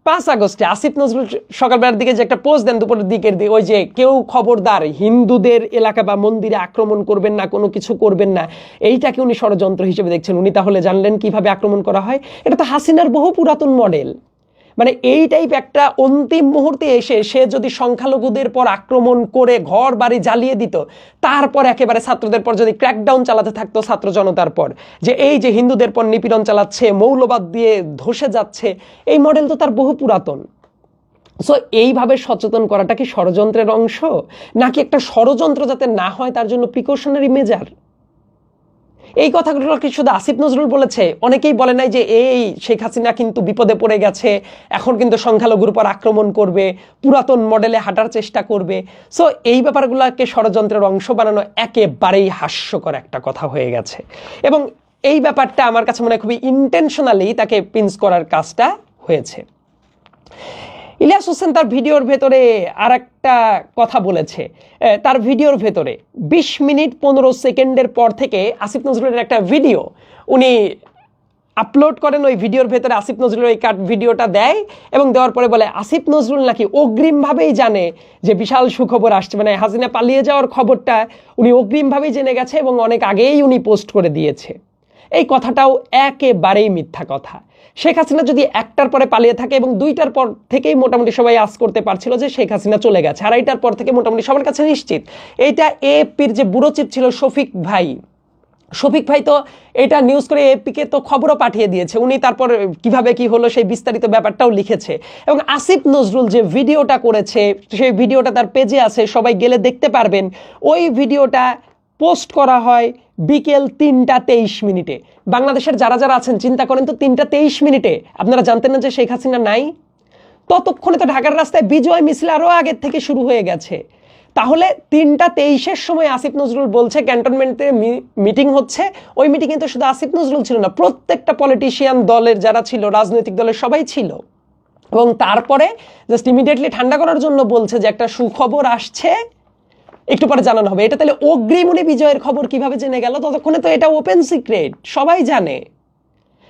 5 আগস্টে আসিফ নজরুল সকালবেলার দিকে যে একটা পোস্ট দেন, দুপুরের দিকের দিকে, ওই যে কেউ খবরদার হিন্দুদের এলাকা বা মন্দিরে আক্রমণ করবেন না, কোনো কিছু করবেন না, এইটাকে উনি ষড়যন্ত্র হিসেবে দেখছেন। উনি তাহলে জানলেন কিভাবে আক্রমণ করা হয়? এটা তো হাসিনার বহু পুরাতন মডেল। মানে এই টাইপ একটা অন্তিম মুহূর্তে এসে সে যদি সংখ্যালঘুদের পর আক্রমণ করে ঘর বাড়ি জ্বালিয়ে দিত, তারপর একেবারে ছাত্রদের পর যদি ক্র্যাকডাউন চালাতে থাকতো ছাত্র জনতার পর, যে এই যে হিন্দুদের পর নিপীড়ন চালাচ্ছে, মৌলবাদ দিয়ে ধসে যাচ্ছে, এই মডেল তো তার বহু পুরাতন। সো এইভাবে সচেতন করাটা কি ষড়যন্ত্রের অংশ, নাকি একটা ষড়যন্ত্র যাতে না হয় তার জন্য প্রিকশনারি মেজার? এই কথাগুলো কি শুধু আসিফ নজরুল বলেছে? অনেকেই বলে নাই যে এই শেখ হাসিনা কিন্তু বিপদে পড়ে গেছে, এখন কিন্তু সংখ্যালঘুর উপর আক্রমণ করবে, পুরাতন মডেলে হাঁটার চেষ্টা করবে। সো এই ব্যাপারগুলোকে ষড়যন্ত্রের অংশ বানানো একেবারেই হাস্যকর একটা কথা হয়ে গেছে, এবং এই ব্যাপারটা আমার কাছে মনে হয় খুবই ইন্টেনশনালি তাকে পিঞ্চ করার কাজটা হয়েছে। ইলিয়াস হোসেন তার ভিডিওর ভেতরে আর একটা কথা বলেছে। তার ভিডিওর ভেতরে 20 মিনিট 15 সেকেন্ডের পর থেকে আসিফ নজরুলের একটা ভিডিও উনি আপলোড করেন। ওই ভিডিওর ভেতরে আসিফ নজরুল ওই কাট ভিডিওটা দেয় এবং দেওয়ার পরে বলে আসিফ নজরুল নাকি অগ্রিমভাবেই জানে যে বিশাল সুখবর আসছে, মানে হাসিনা পালিয়ে যাওয়ার খবরটা উনি অগ্রিমভাবেই জেনে গেছে এবং অনেক আগেই উনি পোস্ট করে দিয়েছে। এই কথাটাও একেবারেই মিথ্যা কথা। শেখ হাসিনা যদি একটার পরে পালিয়ে থাকে এবং 2টার পর থেকেই মোটামুটি সবাই আস করতে পারছিল যে শেখ হাসিনা চলে গেছে, আর এইটার পর থেকে মোটামুটি সবার কাছে নিশ্চিত। এইটা এপির যে ব্যুরো চিফ ছিল শফিক ভাই তো এটা নিউজ করে এপিকে তো খবরও পাঠিয়ে দিয়েছে, উনি তারপর কিভাবে কি হলো সেই বিস্তারিত ব্যাপারটাও লিখেছে। এবং আসিফ নজরুল যে ভিডিওটা করেছে সেই ভিডিওটা তার পেজে আছে, সবাই গেলে দেখতে পারবেন। ওই ভিডিওটা পোস্ট করা হয় বিকেল 3টা 23 মিনিটে। বাংলাদেশের যারা যারা আছেন চিন্তা করেন তো, 3টা 23 মিনিটে আপনারা জানতেন না যে শেখ হাসিনা নাই? ততক্ষণে তো ঢাকার রাস্তায় বিজয় মিছিল আরও আগের থেকে শুরু হয়ে গেছে। তাহলে 3টা 23-এর সময় আসিফ নজরুল বলছে ক্যান্টনমেন্টে মিটিং হচ্ছে। ওই মিটিংয়ে তো শুধু আসিফ নজরুল ছিল না, প্রত্যেকটা পলিটিশিয়ান দলের যারা ছিল, রাজনৈতিক দলের সবাই ছিল। এবং তারপরে জাস্ট ইমিডিয়েটলি ঠান্ডা করার জন্য বলছে যে একটা সুখবর আসছে, একটু পরে জানানো হবে। এটা তাহলে অগ্রিম উনি বিজয়ের খবর কিভাবে জেনে গেল? ততক্ষণে তো এটা ওপেন সিক্রেট, সবাই জানে।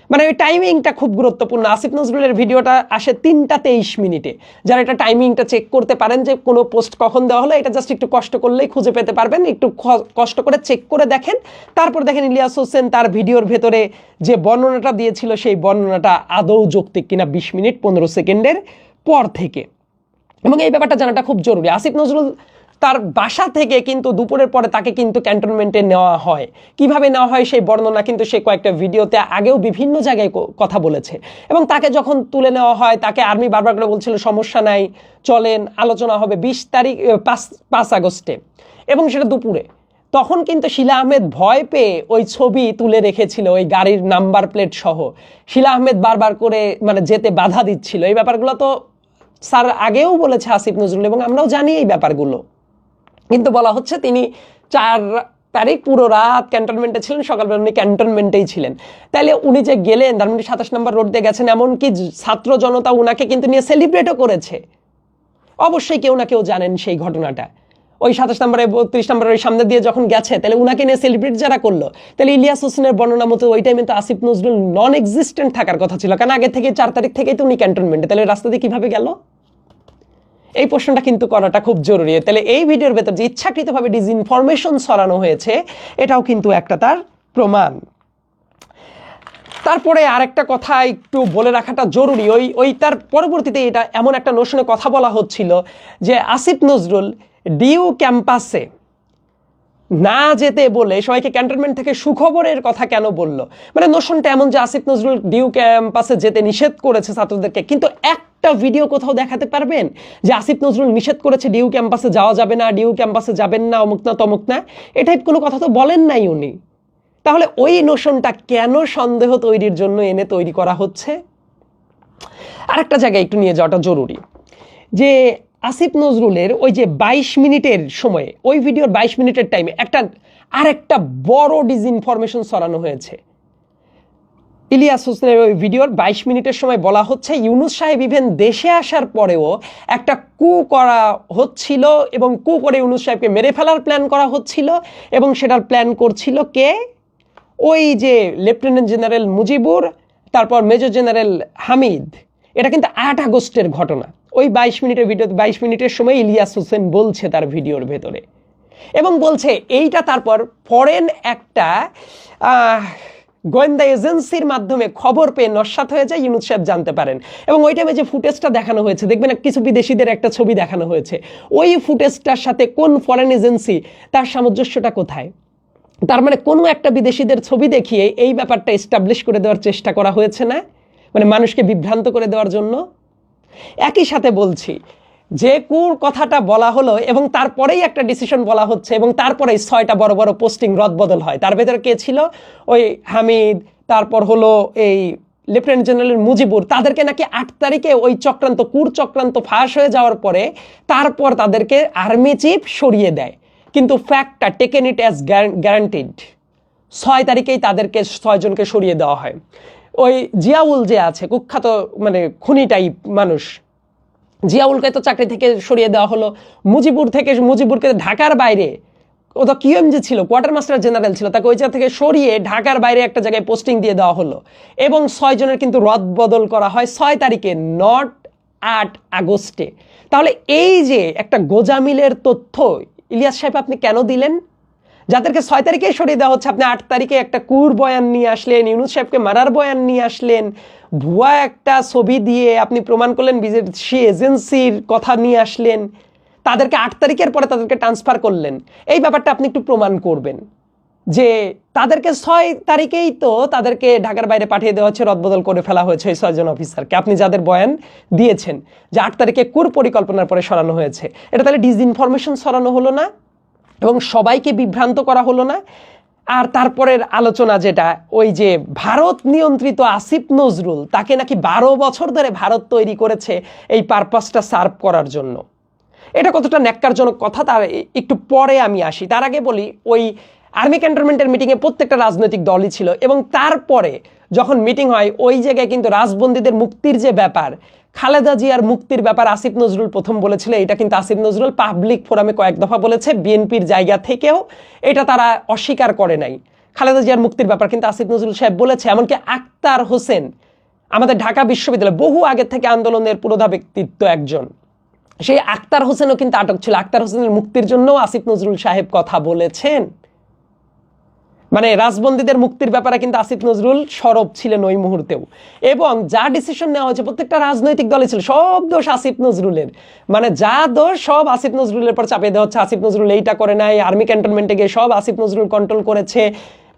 মানে ওই টাইমিংটা খুব গুরুত্বপূর্ণ। আসিফ নজরুলের ভিডিওটা আসে 3টা 23 মিনিটে। যারা এটা টাইমিংটা চেক করতে পারেন যে কোনো পোস্ট কখন দেওয়া হলো, এটা জাস্ট একটু কষ্ট করলেই খুঁজে পেতে পারবেন। একটু কষ্ট করে চেক করে দেখেন, তারপর দেখেন ইলিয়াস হোসেন তার ভিডিওর ভেতরে যে বর্ণনাটা দিয়েছিল সেই বর্ণনাটা আদৌ যৌক্তিক কিনা 20 মিনিট 15 সেকেন্ডের পর থেকে। এবং এই ব্যাপারটা জানাটা খুব জরুরি। আসিফ নজরুল তার বাসা থেকে কিন্তু দুপুরের পরে তাকে কিন্তু ক্যান্টনমেন্টে নেওয়া হয়। কিভাবে নেওয়া হয় সেই বর্ণনা কিন্তু সে কয়েকটা ভিডিওতে আগেও বিভিন্ন জায়গায় কথা বলেছে। এবং তাকে যখন তুলে নেওয়া হয় তাকে আর্মি বারবার করে বলছিল সমস্যা নাই, চলেন, আলোচনা হবে 5 আগস্টে, এবং সেটা দুপুরে। তখন কিন্তু শিলা আহমেদ ভয় পেয়ে ওই ছবি তুলে রেখেছিল, ওই গাড়ির নাম্বার প্লেট সহ। শিলা আহমেদ বারবার করে মানে যেতে বাধা দিচ্ছিল। এই ব্যাপারগুলো তো স্যার আগেও বলেছে আসিফ নজরুল, এবং আমরাও জানি এই ব্যাপারগুলো। কিন্তু বলা হচ্ছে তিনি 4 তারিখ পুরো রাত ক্যান্টনমেন্টে ছিলেন, সকালবেলা উনি ক্যান্টনমেন্টেই ছিলেন। তাইলে উনি যে গেলেন ধানমন্ডি 27 নম্বর রোড দিয়ে গেছেন, এমনকি ছাত্র জনতা উনাকে কিন্তু নিয়ে সেলিব্রেটও করেছে। অবশ্যই কেউ না কেউ জানেন সেই ঘটনাটা। ওই 27 নম্বরে 32 নম্বরের সামনে দিয়ে যখন গেছে, তাহলে উনাকে নিয়ে সেলিব্রেট যারা করলো, তাহলে ইলিয়াস হোসেনের বর্ণনা মতো ওই টাইমে তো আসিফ নজরুল নন এক্সিস্টেন্ট থাকার কথা ছিল, কারণ আগে থেকে 4 তারিখ থেকেই তো উনি ক্যান্টনমেন্টে। তাহলে রাস্তা দিয়ে কিভাবে গেল? এই প্রশ্নটা কিন্তু করাটা খুব জরুরি। তাহলে এই ভিডিওর ভেতর যে ইচ্ছাকৃতভাবে ডিসইনফরমেশন ছড়ানো হয়েছে, এটাও কিন্তু একটা তার প্রমাণ। তারপরে আরেকটা কথা একটু বলে রাখাটা জরুরি, ওই তার পরবর্তীতে এটা এমন একটা নোশনে কথা বলা হচ্ছিল যে আসিফ নজরুল ডিইউ ক্যাম্পাসে না যেতে বলে সবাইকে ক্যান্টনমেন্ট থেকে সুখবরের কথা কেন বললো। মানে নোশনটা এমন যে আসিফ নজরুল ডিইউ ক্যাম্পাসে যেতে নিষেধ করেছে ছাত্রদেরকে, কিন্তু একটা ভিডিও কোথাও দেখাতে পারবেন যে আসিফ নজরুল নিষেধ করেছে ডিইউ ক্যাম্পাসে যাওয়া যাবে না, ডিইউ ক্যাম্পাসে যাবেন না, অমুক না তমুক না, এই টাইপ কোনো কথা তো বলেন নাই উনি। তাহলে ওই নোশনটা কেন সন্দেহ তৈরির জন্য এনে তৈরি করা হচ্ছে? আরেকটা জায়গায় একটু নিয়ে যাওয়াটা জরুরি, যে আসিফ নজরুলের ওই যে 22 মিনিটের সময়ে, ওই ভিডিওর 22 মিনিটের টাইমে আরেকটা বড় ডিসইনফরমেশন ছড়ানো হয়েছে। ইলিয়াস হোসেনের ওই ভিডিওর 22 মিনিটের সময় বলা হচ্ছে ইউনূস সাহেব ইভেন দেশে আসার পরেও একটা কু করা হচ্ছিল, এবং কু করে ইউনূস সাহেবকে মেরে ফেলার প্ল্যান করা হচ্ছিল, এবং সেটার প্ল্যান করছিল কে? ওই যে লেফটেন্যান্ট জেনারেল মুজিবুর, তারপর মেজর জেনারেল হামিদ। এটা কিন্তু 8 আগস্টের ঘটনা। ওই 22 মিনিটের ভিডিওতে 22 মিনিটের সময় ইলিয়াস হোসেন বলছে তার ভিডিওর ভেতরে, এবং বলছে এইটা তারপর ফরেন একটা গোয়েন্দা এজেন্সির মাধ্যমে খবর পেয়ে নস্যাৎ হয়ে যায়, ইউনূস সাহেব জানতে পারেন। এবং ওই টাইমে যে ফুটেজটা দেখানো হয়েছে, দেখবেন কিছু বিদেশিদের একটা ছবি দেখানো হয়েছে, ওই ফুটেজটার সাথে কোন ফরেন এজেন্সি, তার সামঞ্জস্যটা কোথায়? তার মানে কোনো একটা বিদেশিদের ছবি দেখিয়ে এই ব্যাপারটা এস্টাবলিশ করে দেওয়ার চেষ্টা করা হয়েছে না, মানে মানুষকে বিভ্রান্ত করে দেওয়ার জন্য। একই সাথে বলছি যে কুর কথাটা বলা হলো এবং তারপরেই একটা ডিসিশন বলা হচ্ছে এবং তারপরেই 6টা বড় বড় পোস্টিং রদবদল হয়। তার ভেতরে কে ছিল? ওই হামিদ, তারপর হলো এই লেফটেন্যান্ট জেনারেল মুজিবুর, তাদেরকে নাকি 8 তারিখে ওই চক্রান্ত কুর চক্রান্ত ফাঁস হয়ে যাওয়ার পরে তারপর তাদেরকে আর্মি চিফ সরিয়ে দেয়। কিন্তু ফ্যাক্টটা টেকেন ইট অ্যাজ গ্যারান্টিড, 6 তারিখেই তাদেরকে 6 জনকে সরিয়ে দেওয়া হয়। ওই জিয়াউল যে আছে কুখ্যাত মানে খুনি টাইপ মানুষ, জিয়াউলকে তো চাকরি থেকে সরিয়ে দেওয়া হলো। মুজিবুরকে ঢাকার বাইরে, ও তো কিউএমজি ছিল, কোয়ার্টার মাস্টার জেনারেল ছিল, তাকে ওই জায়গা থেকে সরিয়ে ঢাকার বাইরে একটা জায়গায় পোস্টিং দিয়ে দেওয়া হলো এবং 6 জনের কিন্তু রদবদল করা হয় 6 তারিখে, নট 8 আগস্টে। তাহলে এই যে একটা গোজামিলের তথ্য ইলিয়াস সাহেব আপনি কেন দিলেন? যাদেরকে 6 তারিখে সরিয়ে দেওয়া হচ্ছে, আপনি 8 তারিখে একটা কুর বয়ান নিয়ে আসলেন, ইউনূস সাহেবকে মারার বয়ান নিয়ে আসলেন, ভুয়া একটা ছবি দিয়ে আপনি প্রমাণ করলেন বিদেশি এজেন্সির কথা নিয়ে আসলেন, তাদেরকে 8 তারিখের পরে তাদেরকে ট্রান্সফার করলেন। এই ব্যাপারটা আপনি একটু প্রমাণ করবেন যে তাদেরকে 6 তারিখেই তো তাদেরকে ঢাকার বাইরে পাঠিয়ে দেওয়া হচ্ছে, রদবদল করে ফেলা হয়েছে ওই 6 জন অফিসারকে, আপনি যাদের বয়ান দিয়েছেন যে 8 তারিখে কুর পরিকল্পনার পরে সরানো হয়েছে। এটা তাহলে ডিসইনফরমেশন সরানো হলো না এবং সবাইকে বিভ্রান্ত করা হলো না? আর তারপরের আলোচনা যেটা, ওই যে ভারত নিয়ন্ত্রিত আসিফ নজরুল, তাকে নাকি 12 বছর ধরে ভারত তৈরি করেছে এই পারপাসটা সার্ভ করার জন্য। এটা কতটা ন্যাক্কারজনক কথা তার একটু পরে আমি আসি। তার আগে বলি, ওই আর্মি ক্যান্টনমেন্টের মিটিংয়ে প্রত্যেকটা রাজনৈতিক দলই ছিল এবং তারপরে যখন মিটিং হয় ওই জায়গায় কিন্তু রাজবন্দীদের মুক্তির যে ব্যাপার, খালেদা জিয়ার মুক্তির ব্যাপার আসিফ নজরুল প্রথম বলেছিল। এটা কিন্তু আসিফ নজরুল পাবলিক ফোরামে কয়েক দফা বলেছে, বিএনপির জায়গা থেকেও এটা তারা অস্বীকার করে নাই। খালেদা জিয়ার মুক্তির ব্যাপার কিন্তু আসিফ নজরুল সাহেব বলেছে। এমনকি আক্তার হোসেন, আমাদের ঢাকা বিশ্ববিদ্যালয় বহু আগে থেকে আন্দোলনের পুরোধা ব্যক্তিত্ব একজন, সেই আক্তার হোসেনও কিন্তু আটক ছিল। আক্তার হোসেনের মুক্তির জন্য আসিফ নজরুল সাহেব কথা বলেছেন। মানে রাজবন্দীদের মুক্তির ব্যাপারে কিন্তু আসিফ নজরুল সরব ছিলেন ওই মুহূর্তেও। এবং যা ডিসিশন নেওয়া হয়েছে প্রত্যেকটা রাজনৈতিক দলে ছিল, সব দোষ আসিফ নজরুলের। মানে যা দোষ সব আসিফ নজরুলের পর চাপিয়ে দেওয়া হচ্ছে। আসিফ নজরুল এইটা করে নাই, আর্মি ক্যান্টনমেন্টে গিয়ে সব আসিফ নজরুল কন্ট্রোল করেছে,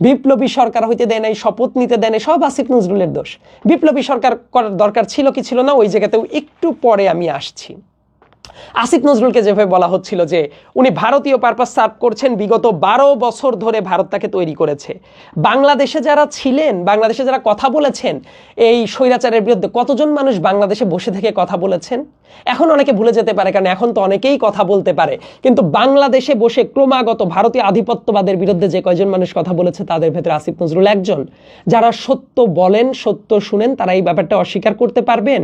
বিপ্লবী সরকার হইতে দেয় নাই, শপথ নিতে দেয় নাই, সব আসিফ নজরুলের দোষ। বিপ্লবী সরকার করার দরকার ছিল কি ছিল না, ওই জায়গাতেও একটু পরে আমি আসছি। আসিফ নজরুলকে যেভাবে বলা হচ্ছিল যে উনি ভারতীয় পারপাস সার্ভ করছেন, বিগত 12 বছর ধরে ভারত তাকে তৈরি করেছে। বাংলাদেশে যারা ছিলেন, বাংলাদেশে যারা কথা বলেছেন এই স্বৈরাচারের বিরুদ্ধে, কতজন মানুষ বাংলাদেশে বসে থেকে কথা বলেছেন? এখন অনেকে ভুলে যেতে পারে, কারণ এখন তো অনেকেই কথা বলতে পারে, কিন্তু বাংলাদেশে বসে ক্রমাগত ভারতীয় আধিপত্যবাদের বিরুদ্ধে যে কয়জন মানুষ কথা বলেছে তাদের ভেতরে আসিফ নজরুল একজন। যারা সত্য বলেন, সত্য শুনেন, তারা এই ব্যাপারটা অস্বীকার করতে পারবেন?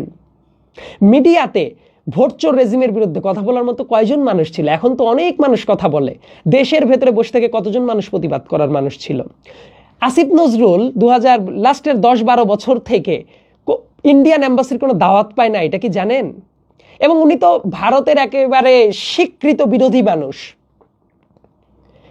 মিডিয়াতে ভোটচোর রেজিমের বিরুদ্ধে কথা বলার মতো কয়জন মানুষ ছিল? এখন তো অনেক মানুষ কথা বলে। দেশের ভেতরে বসে থেকে কতজন মানুষ প্রতিবাদ করার মানুষ ছিল? আসিফ নজরুল 2000 লাস্টের 10-12 বছর থেকে ইন্ডিয়ান এম্বাসির কোনো দাওয়াত পায় না, এটা কি জানেন? এবং উনি তো ভারতের একেবারে স্বীকৃত বিরোধী মানুষ,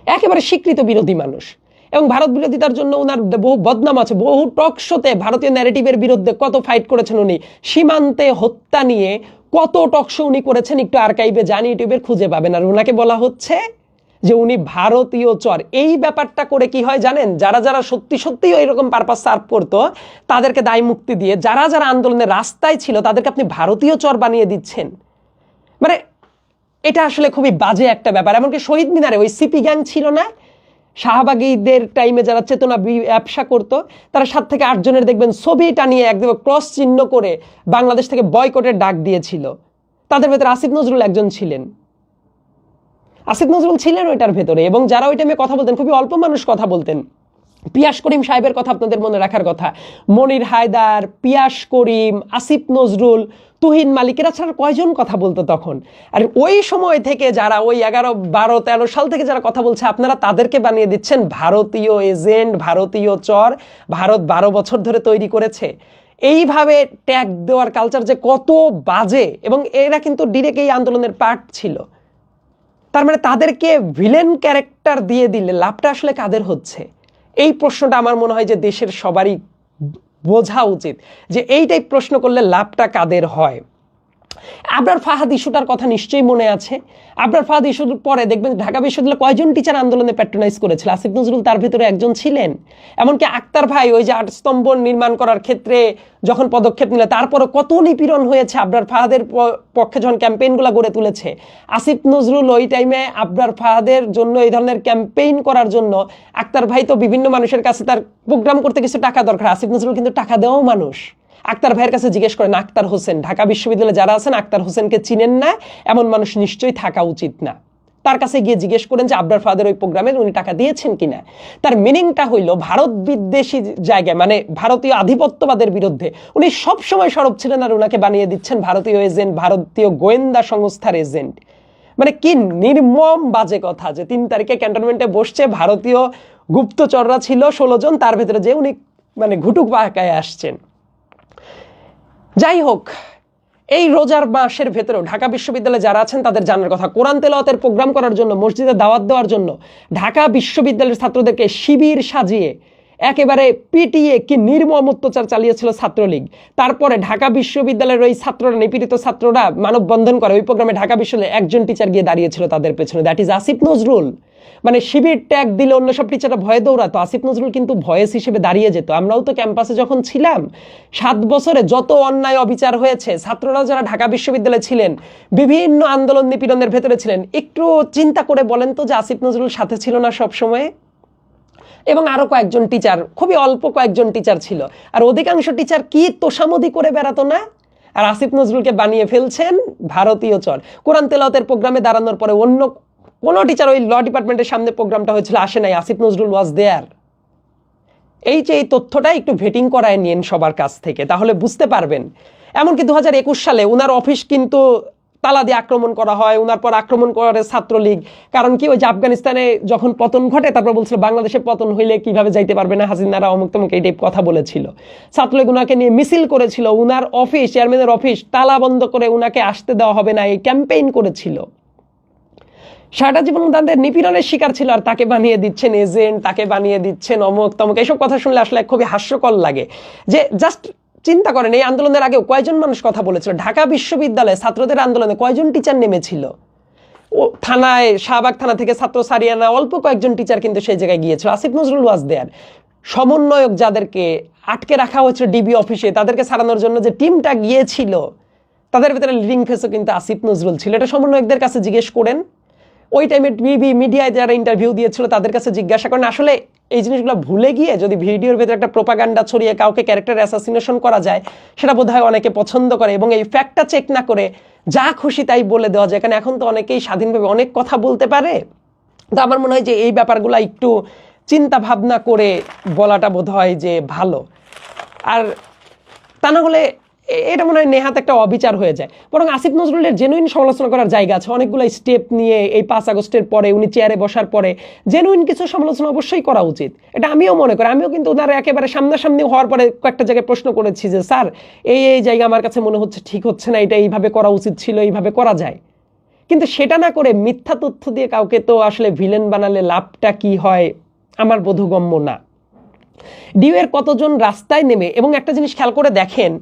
একেবারে স্বীকৃত বিরোধী মানুষ। এবং ভারত বিরোধিতার জন্য ওনার বহু বদনাম আছে, বহু টক শোতে ভারতীয় ন্যারেটিভের বিরুদ্ধে কত ফাইট করেছেন উনি। সীমান্তে হত্যা নিয়ে কত টক শো উনি করেছেন, একটু আর্কাইভে যান, ইউটিউবের খুঁজে পাবেন। আর ওনাকে বলা হচ্ছে যে উনি ভারতীয় চর। এই ব্যাপারটা করে কি হয় জানেন? যারা যারা সত্যি সত্যিই এরকম পারপাস সার্ভ করতো তাদেরকে দায় মুক্তি দিয়ে, যারা যারা আন্দোলনের রাস্তায় ছিল তাদেরকে আপনি ভারতীয় চর বানিয়ে দিচ্ছেন। মানে এটা আসলে খুবই বাজে একটা ব্যাপার। এমনকি শহীদ মিনারে ওই সিপি গ্যাং ছিল না, শাহবাগীদের টাইমে যারা চেতনা ব্যবসা করতো, তারা 7 থেকে 8 জনের দেখবেন ছবি টানিয়ে একদম ক্রস চিহ্ন করে বাংলাদেশ থেকে বয়কটের ডাক দিয়েছিল। তাদের ভেতরে আসিফ নজরুল একজন ছিলেন। আসিফ নজরুল ছিলেন ওইটার ভেতরে। এবং যারা ওই টাইমে কথা বলতেন, খুবই অল্প মানুষ কথা বলতেন। পিয়াস করিম সাহেবের কথা আপনাদের মনে রাখার কথা, মনির হায়দার, পিয়াস করিম, আসিফ নজরুল, তুহিন মালিক, এরা ছাড়া কয়জন কথা বলতো তখন? আর ওই সময় থেকে যারা ওই 11, 12, 13 সাল থেকে যারা কথা বলছে, আপনারা তাদেরকে বানিয়ে দিচ্ছেন ভারতীয় এজেন্ট, ভারতীয় চর। ভারত 12 বছর ধরে তৈরি করেছে। এইভাবে ট্যাগ দেওয়ার কালচার যে কত বাজে, এবং এরা কিন্তু ডিরেক্ট এই আন্দোলনের পার্ট ছিল। তার মানে তাদেরকে ভিলেন ক্যারেক্টার দিয়ে দিলে লাভটা আসলে কাদের হচ্ছে? এই প্রশ্নটা আমার মনে হয় যে দেশের সবারই বোঝা উচিত যে এই টাইপ প্রশ্ন করলে লাভটা কাদের হয়। আবরার ফাহাদ ইস্যুটার কথা নিশ্চয়ই মনে আছে। আবরার ফাহাদ ইস্যুর পরে দেখবেন ঢাকা বিশ্ববিদ্যালয়ে কয়জন টিচার আন্দোলনে প্যাট্রোনাইজ করেছিল, আসিফ নজরুল তার ভেতরে একজন ছিলেন। এমনকি আক্তার ভাই ওই যে 8 স্তম্ভ নির্মাণ করার ক্ষেত্রে যখন পদক্ষেপ নিলে তারপরে কত নিপীড়ন হয়েছে আবরার ফাহাদের পক্ষে যখন ক্যাম্পেইনগুলো গড়ে তুলেছে। আসিফ নজরুল ওই টাইমে আবরার ফাহাদের জন্য এই ধরনের ক্যাম্পেইন করার জন্য আক্তার ভাই তো বিভিন্ন মানুষের কাছে তার প্রোগ্রাম করতে কিছু টাকা দরকার, আসিফ নজরুল কিন্তু টাকা দেওয়াও মানুষ। আক্তার ভাইয়ের কাছে জিজ্ঞেস করেন আক্তার হোসেন, ঢাকা বিশ্ববিদ্যালয়ে যারা আছেন আক্তার হোসেনকে চিনেন না, এমন মানুষ নিশ্চয়ই থাকা উচিত না। তার কাছে গিয়ে জিজ্ঞেস করেন যে আবরার ফাহাদের ওই প্রোগ্রামে উনি টাকা দিয়েছেন কিনা। তার মিনিংটা হইল ভারত বিদ্বেষী জায়গায় মানে ভারতীয় আধিপত্যবাদের বিরুদ্ধে উনি সবসময় সরব ছিলেন, আর ওনাকে বানিয়ে দিচ্ছেন ভারতীয় এজেন্ট, ভারতীয় গোয়েন্দা সংস্থার এজেন্ট। মানে কি নির্মম বাজে কথা যে 3 তারিখে ক্যান্টনমেন্টে বসছে, ভারতীয় গুপ্তচররা ছিল 16 জন, তার ভেতরে যে উনি মানে ঘুটুক বাঁকায় আসছেন। যাই হোক, এই রোজার মাসের ভেতরেও ঢাকা বিশ্ববিদ্যালয়ে যারা আছেন তাদের জানার কথা, কোরআন তেলাওয়াতের প্রোগ্রাম করার জন্য, মসজিদে দাওয়াত দেওয়ার জন্য ঢাকা বিশ্ববিদ্যালয়ের ছাত্রদেরকে শিবির সাজিয়ে একেবারে পিটিয়ে কি নির্মম অত্যাচার চালিয়েছিল ছাত্রলীগ। তারপরে ঢাকা বিশ্ববিদ্যালয়ের ওই ছাত্ররা, নিপীড়িত ছাত্ররা মানববন্ধন করে, ওই প্রোগ্রামে ঢাকা বিশ্ববিদ্যালয়ে একজন টিচার গিয়ে দাঁড়িয়েছিল তাদের পেছনে, দ্যাট ইজ আসিফ নজরুল। মানে শিবির ট্যাগ দিলে অন্য সব টিচাররা ভয়ে দৌড়াতো, আসিফ নজরুল কিন্তু ভয়েস হিসেবে দাঁড়িয়ে যেত। আমরাও তো ক্যাম্পাসে যখন ছিলাম 7 বছরে যত অন্যায় অবিচার হয়েছে, ছাত্ররা যারা ঢাকা বিশ্ববিদ্যালয়ে ছিলেন বিভিন্ন আন্দোলন নিপীড়নের ভেতরে ছিলেন, একটু চিন্তা করে বলেন তো যে আসিফ নজরুল সাথে ছিল না সব সময়? এবং আরো কয়েকজন টিচার, খুবই অল্প কয়েকজন টিচার ছিল, আর অধিকাংশ টিচার কি তোষামোদি করে বেড়াতো না। আর আসিফ নজরুলকে বানিয়ে ফেলছেন ভারতীয় চর। কোরআন তেলাওয়াতের প্রোগ্রামে দাঁড়ানোর পরে অন্য কোনো টিচার, ওই ল ডিপার্টমেন্টের সামনে প্রোগ্রামটা হয়েছিল, আসে নাই, আসিফ নজরুল ওয়াজ দেয়ার। এই যে এই তথ্যটা একটু ভেটিং করায় নিন সবার কাছ থেকে, তাহলে বুঝতে পারবেন। এমনকি 2021 সালে উনার অফিস কিন্তু তালা দিয়ে আক্রমণ করা হয়, উনার পর আক্রমণ করে ছাত্রলীগ। কারণ কি, ওই যে আফগানিস্তানে যখন পতন ঘটে তারপর বলছিল বাংলাদেশে পতন হইলে কিভাবে যাইতে পারবে না হাসিনারা, অমুক তমুক এই টাইপ কথা বলেছিল। ছাত্রলীগ উনাকে নিয়ে মিছিল করেছিল, উনার অফিস, চেয়ারম্যানের অফিস তালা বন্ধ করে উনাকে আসতে দেওয়া হবে না, এই ক্যাম্পেইন করেছিল। সারাটা জীবন তাদের নিপীড়নের শিকার ছিল, আর তাকে বানিয়ে দিচ্ছেন এজেন্ট, তাকে বানিয়ে দিচ্ছেন অমুক তমুক। এইসব কথা শুনলে আসলে খুবই হাস্যকর লাগে। যে জাস্ট চিন্তা করেন, এই আন্দোলনের আগেও কয়জন মানুষ কথা বলেছিল? ঢাকা বিশ্ববিদ্যালয়ে ছাত্রদের আন্দোলনে কয়জন টিচার নেমেছিল? ও থানায়, শাহবাগ থানা থেকে ছাত্র সারিয়ে আনা অল্প কয়েকজন টিচার কিন্তু সেই জায়গায় গিয়েছিল। আসিফ নজরুল ওয়াজ দেয়ার। সমন্বয়ক যাদেরকে আটকে রাখা হয়েছিল ডিবি অফিসে, তাদেরকে ছাড়ানোর জন্য যে টিমটা গিয়েছিল, তাদের ভিতরে লিডিং ফেসও কিন্তু আসিফ নজরুল ছিল। এটা সমন্বয়কদের কাছে জিজ্ঞেস করেন, ওই টাইমে টিভি মিডিয়ায় যারা ইন্টারভিউ দিয়েছিল তাদের কাছে জিজ্ঞাসা করেন। আসলে এই জিনিসগুলো ভুলে গিয়ে যদি ভিডিওর ভেতরে একটা প্রোপাগান্ডা ছড়িয়ে কাউকে ক্যারেক্টার অ্যাসাসিনেশন করা যায়, সেটা বোধহয় অনেকে পছন্দ করে, এবং এই ফ্যাক্টটা চেক না করে যা খুশি তাই বলে দেওয়া যায়। কারণ এখন তো অনেকেই স্বাধীনভাবে অনেক কথা বলতে পারে। তো আমার মনে হয় যে এই ব্যাপারগুলো একটু চিন্তা ভাবনা করে বলাটা বোধহয় যে ভালো। আর তা না হলে এটা মনে হয় নেহাত একটা অবিচার হয়ে যায়। বরং আসিফ নজরুলের জেনুইন সমালোচনা করার জায়গা আছে, অনেকগুলো স্টেপ নিয়ে এই 5 আগস্টের পরে উনি চেয়ারে বসার পরে জেনুইন কিছু সমালোচনা অবশ্যই করা উচিত। এটা আমিও মনে করি। আমিও কিন্তু ওনার একেবারে সামনাসামনি হওয়ার পরে কয়েকটা জায়গায় প্রশ্ন করেছি যে স্যার এই এই জায়গা আমার কাছে মনে হচ্ছে ঠিক হচ্ছে না, এটা এইভাবে করা উচিত ছিল, এইভাবে করা যায়। কিন্তু সেটা না করে মিথ্যা তথ্য দিয়ে কাউকে তো আসলে ভিলেন বানালে লাভটা কি হয় আমার বোধগম্য না। ডিউ এর কতজন রাস্তায় নেমে, এবং একটা জিনিস খেয়াল করে দেখেন,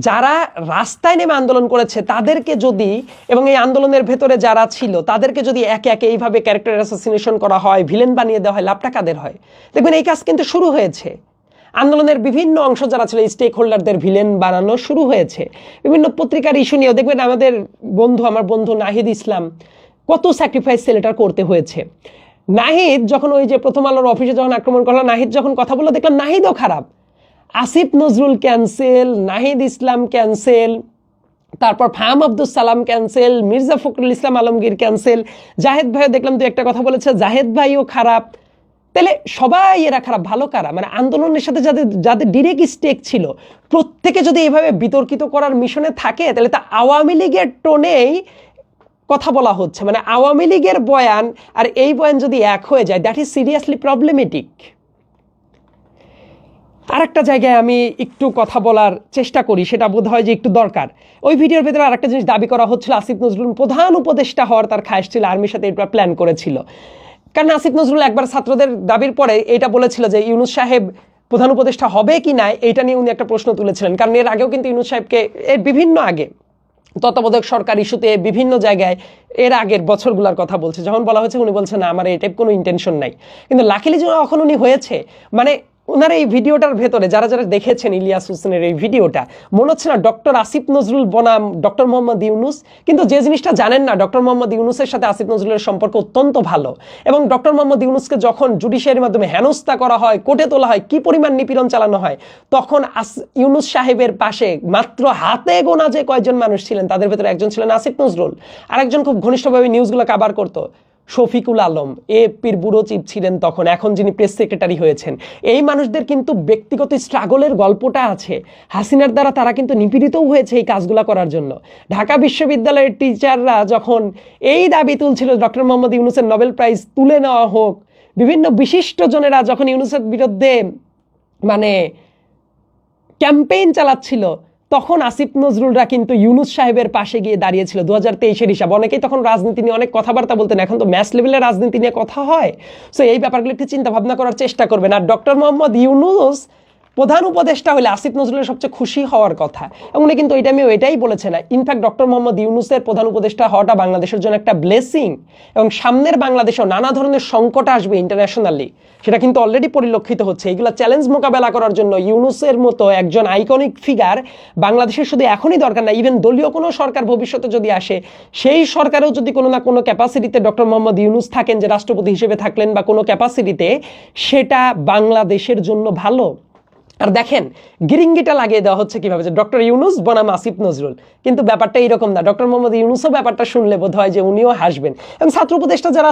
যারা রাস্তায় নেমে আন্দোলন করেছে তাদেরকে যদি, এবং এই আন্দোলনের ভেতরে যারা ছিল তাদেরকে যদি একে একে এইভাবে ক্যারেক্টার অ্যাসাসিনেশন করা হয়, ভিলেন বানিয়ে দেওয়া হয়, লাভটা কাদের হয়? দেখবেন এই কাজ কিন্তু শুরু হয়েছে। আন্দোলনের বিভিন্ন অংশ যারা ছিল স্টেক হোল্ডারদের ভিলেন বানানো শুরু হয়েছে। বিভিন্ন পত্রিকার ইস্যু নিয়েও দেখবেন আমাদের বন্ধু, আমার বন্ধু নাহিদ ইসলাম, কত স্যাক্রিফাইস ছেলেটার করতে হয়েছে। নাহিদ যখন ওই যে প্রথম আলোর অফিসে যখন আক্রমণ করলো, নাহিদ যখন কথা বললো দেখলাম নাহিদও খারাপ। আসিফ নজরুল ক্যান্সেল, নাহিদ ইসলাম ক্যান্সেল, তারপর ফাহাম আব্দুল সালাম ক্যান্সেল, মির্জা ফখরুল ইসলাম আলমগীর ক্যান্সেল, জাহেদ ভাইও দেখলাম তো একটা কথা বলেছে, জাহেদ ভাইও খারাপ। তাহলে সবাই এরা খারাপ, ভালো কারা? মানে আন্দোলনের সাথে যাদের যাদের ডিরেক্ট স্টেক ছিল প্রত্যেকে যদি এভাবে বিতর্কিত করার মিশনে থাকে, তাহলে তা আওয়ামী লীগের টোনেই কথা বলা হচ্ছে। মানে আওয়ামী লীগের বয়ান আর এই বয়ান যদি এক হয়ে যায়, দ্যাট ইজ সিরিয়াসলি প্রবলেমেটিক। আরেকটা জায়গায় আমি একটু কথা বলার চেষ্টা করি, সেটা বোধ হয় যে একটু দরকার। ওই ভিডিওর ভেতরে আরেকটা জিনিস দাবি করা হচ্ছিল, আসিফ নজরুল প্রধান উপদেষ্টা হওয়ার তার খায়েশ ছিল, আর্মির সাথে এটা প্ল্যান করেছিল। কারণ আসিফ নজরুল একবার ছাত্রদের দাবির পরে এটা বলেছিল যে ইউনূস সাহেব প্রধান উপদেষ্টা হবে কি না, এটা নিয়ে উনি একটা প্রশ্ন তুলেছিলেন। কারণ এর আগেও কিন্তু ইউনূস সাহেবকে, এর বিভিন্ন আগে তত্ত্বাবধায়ক সরকার ইস্যুতে বিভিন্ন জায়গায় এর আগের বছরগুলোর কথা বলছে, যখন বলা হয়েছে উনি বলছেন না আমার এই টাইপ কোনো ইন্টেনশন নাই। কিন্তু লাকিলি যখন উনি হয়েছে, মানে ওনার এই ভিডিওটার ভেতরে যারা যারা দেখেছেন ইলিয়াস হোসেনের এই ভিডিওটা, মনে হচ্ছে না ডক্টর আসিফ নজরুল বনাম ডক্টর মোহাম্মদ ইউনুস। কিন্তু যে জিনিসটা জানেন না, ডক্টর মোহাম্মদ ইউনুসের সাথে আসিফ নজরুলের সম্পর্ক অত্যন্ত ভালো, এবং ডক্টর মোহাম্মদ ইউনুসকে যখন জুডিশিয়ারির মাধ্যমে হেনস্থা করা হয়, কোর্টে তোলা হয়, কি পরিমাণ নিপীড়ন চালানো হয়, তখন ইউনুস সাহেবের পাশে মাত্র হাতে গোনা যে কয়েকজন মানুষ ছিলেন, তাদের ভেতরে একজন ছিলেন আসিফ নজরুল, আরেকজন খুব ঘনিষ্ঠভাবে নিউজগুলো কাভার করতো শফিকুল আলম, এপির ব্যুরো চিফ ছিলেন তখন, এখন যিনি প্রেস সেক্রেটারি হয়েছেন। এই মানুষদের কিন্তু ব্যক্তিগত স্ট্রাগলের গল্পটা আছে হাসিনার দ্বারা, তারা কিন্তু নিপীড়িতও হয়েছে এই কাজগুলো করার জন্য। ঢাকা বিশ্ববিদ্যালয়ের টিচাররা যখন এই দাবি তুলছিল ডক্টর মোহাম্মদ ইউনুসের নোবেল প্রাইজ তুলে নেওয়া হোক, বিভিন্ন বিশিষ্টজনেরা যখন ইউনুসের বিরুদ্ধে মানে ক্যাম্পেইন চালাচ্ছিল, তখন আসিফ নজরুলরা কিন্তু ইউনুস সাহেবের পাশে গিয়ে দাঁড়িয়েছিল। 2023-এর হিসাব, অনেকেই তখন রাজনীতি নিয়ে অনেক কথাবার্তা বলতেন, এখন তো ম্যাচ লেভেলের রাজনীতি নিয়ে কথা হয়। সো এই ব্যাপারগুলো একটু চিন্তা ভাবনা করার চেষ্টা করবেন। আর ডক্টর মোহাম্মদ ইউনুস প্রধান উপদেষ্টা হলে আসিফ নজরুলের সবচেয়ে খুশি হওয়ার কথা, এবং উনি কিন্তু ওইটা আমি ওইটাই বলেছেন। ইনফ্যাক্ট ডক্টর মোহাম্মদ ইউনুসের প্রধান উপদেষ্টা হওয়াটা বাংলাদেশের জন্য একটা ব্লেসিং, এবং সামনের বাংলাদেশেও নানা ধরনের সংকট আসবে ইন্টারন্যাশনালি, সেটা কিন্তু অলরেডি পরিলক্ষিত হচ্ছে। এইগুলো চ্যালেঞ্জ মোকাবেলা করার জন্য ইউনুসের মতো একজন আইকনিক ফিগার বাংলাদেশের শুধু এখনই দরকার না, ইভেন দলীয় কোনো সরকার ভবিষ্যতে যদি আসে, সেই সরকারেও যদি কোনো না কোনো ক্যাপাসিটিতে ডক্টর মোহাম্মদ ইউনুস থাকেন, যে রাষ্ট্রপতি হিসেবে থাকলেন বা কোনো ক্যাপাসিটিতে, সেটা বাংলাদেশের জন্য ভালো। আর দেখেন গিরিঙ্গিটা লাগিয়ে দেওয়া হচ্ছে কিভাবে, যে ডক্টর ইউনুস বনাম আসিফ নজরুল, কিন্তু ব্যাপারটা এইরকম না। ডক্টর মোহাম্মদ ইউনুসও ব্যাপারটা শুনলে বোধ হয় যে উনিও হাসবেন, এবং ছাত্র উপদেষ্টা যারা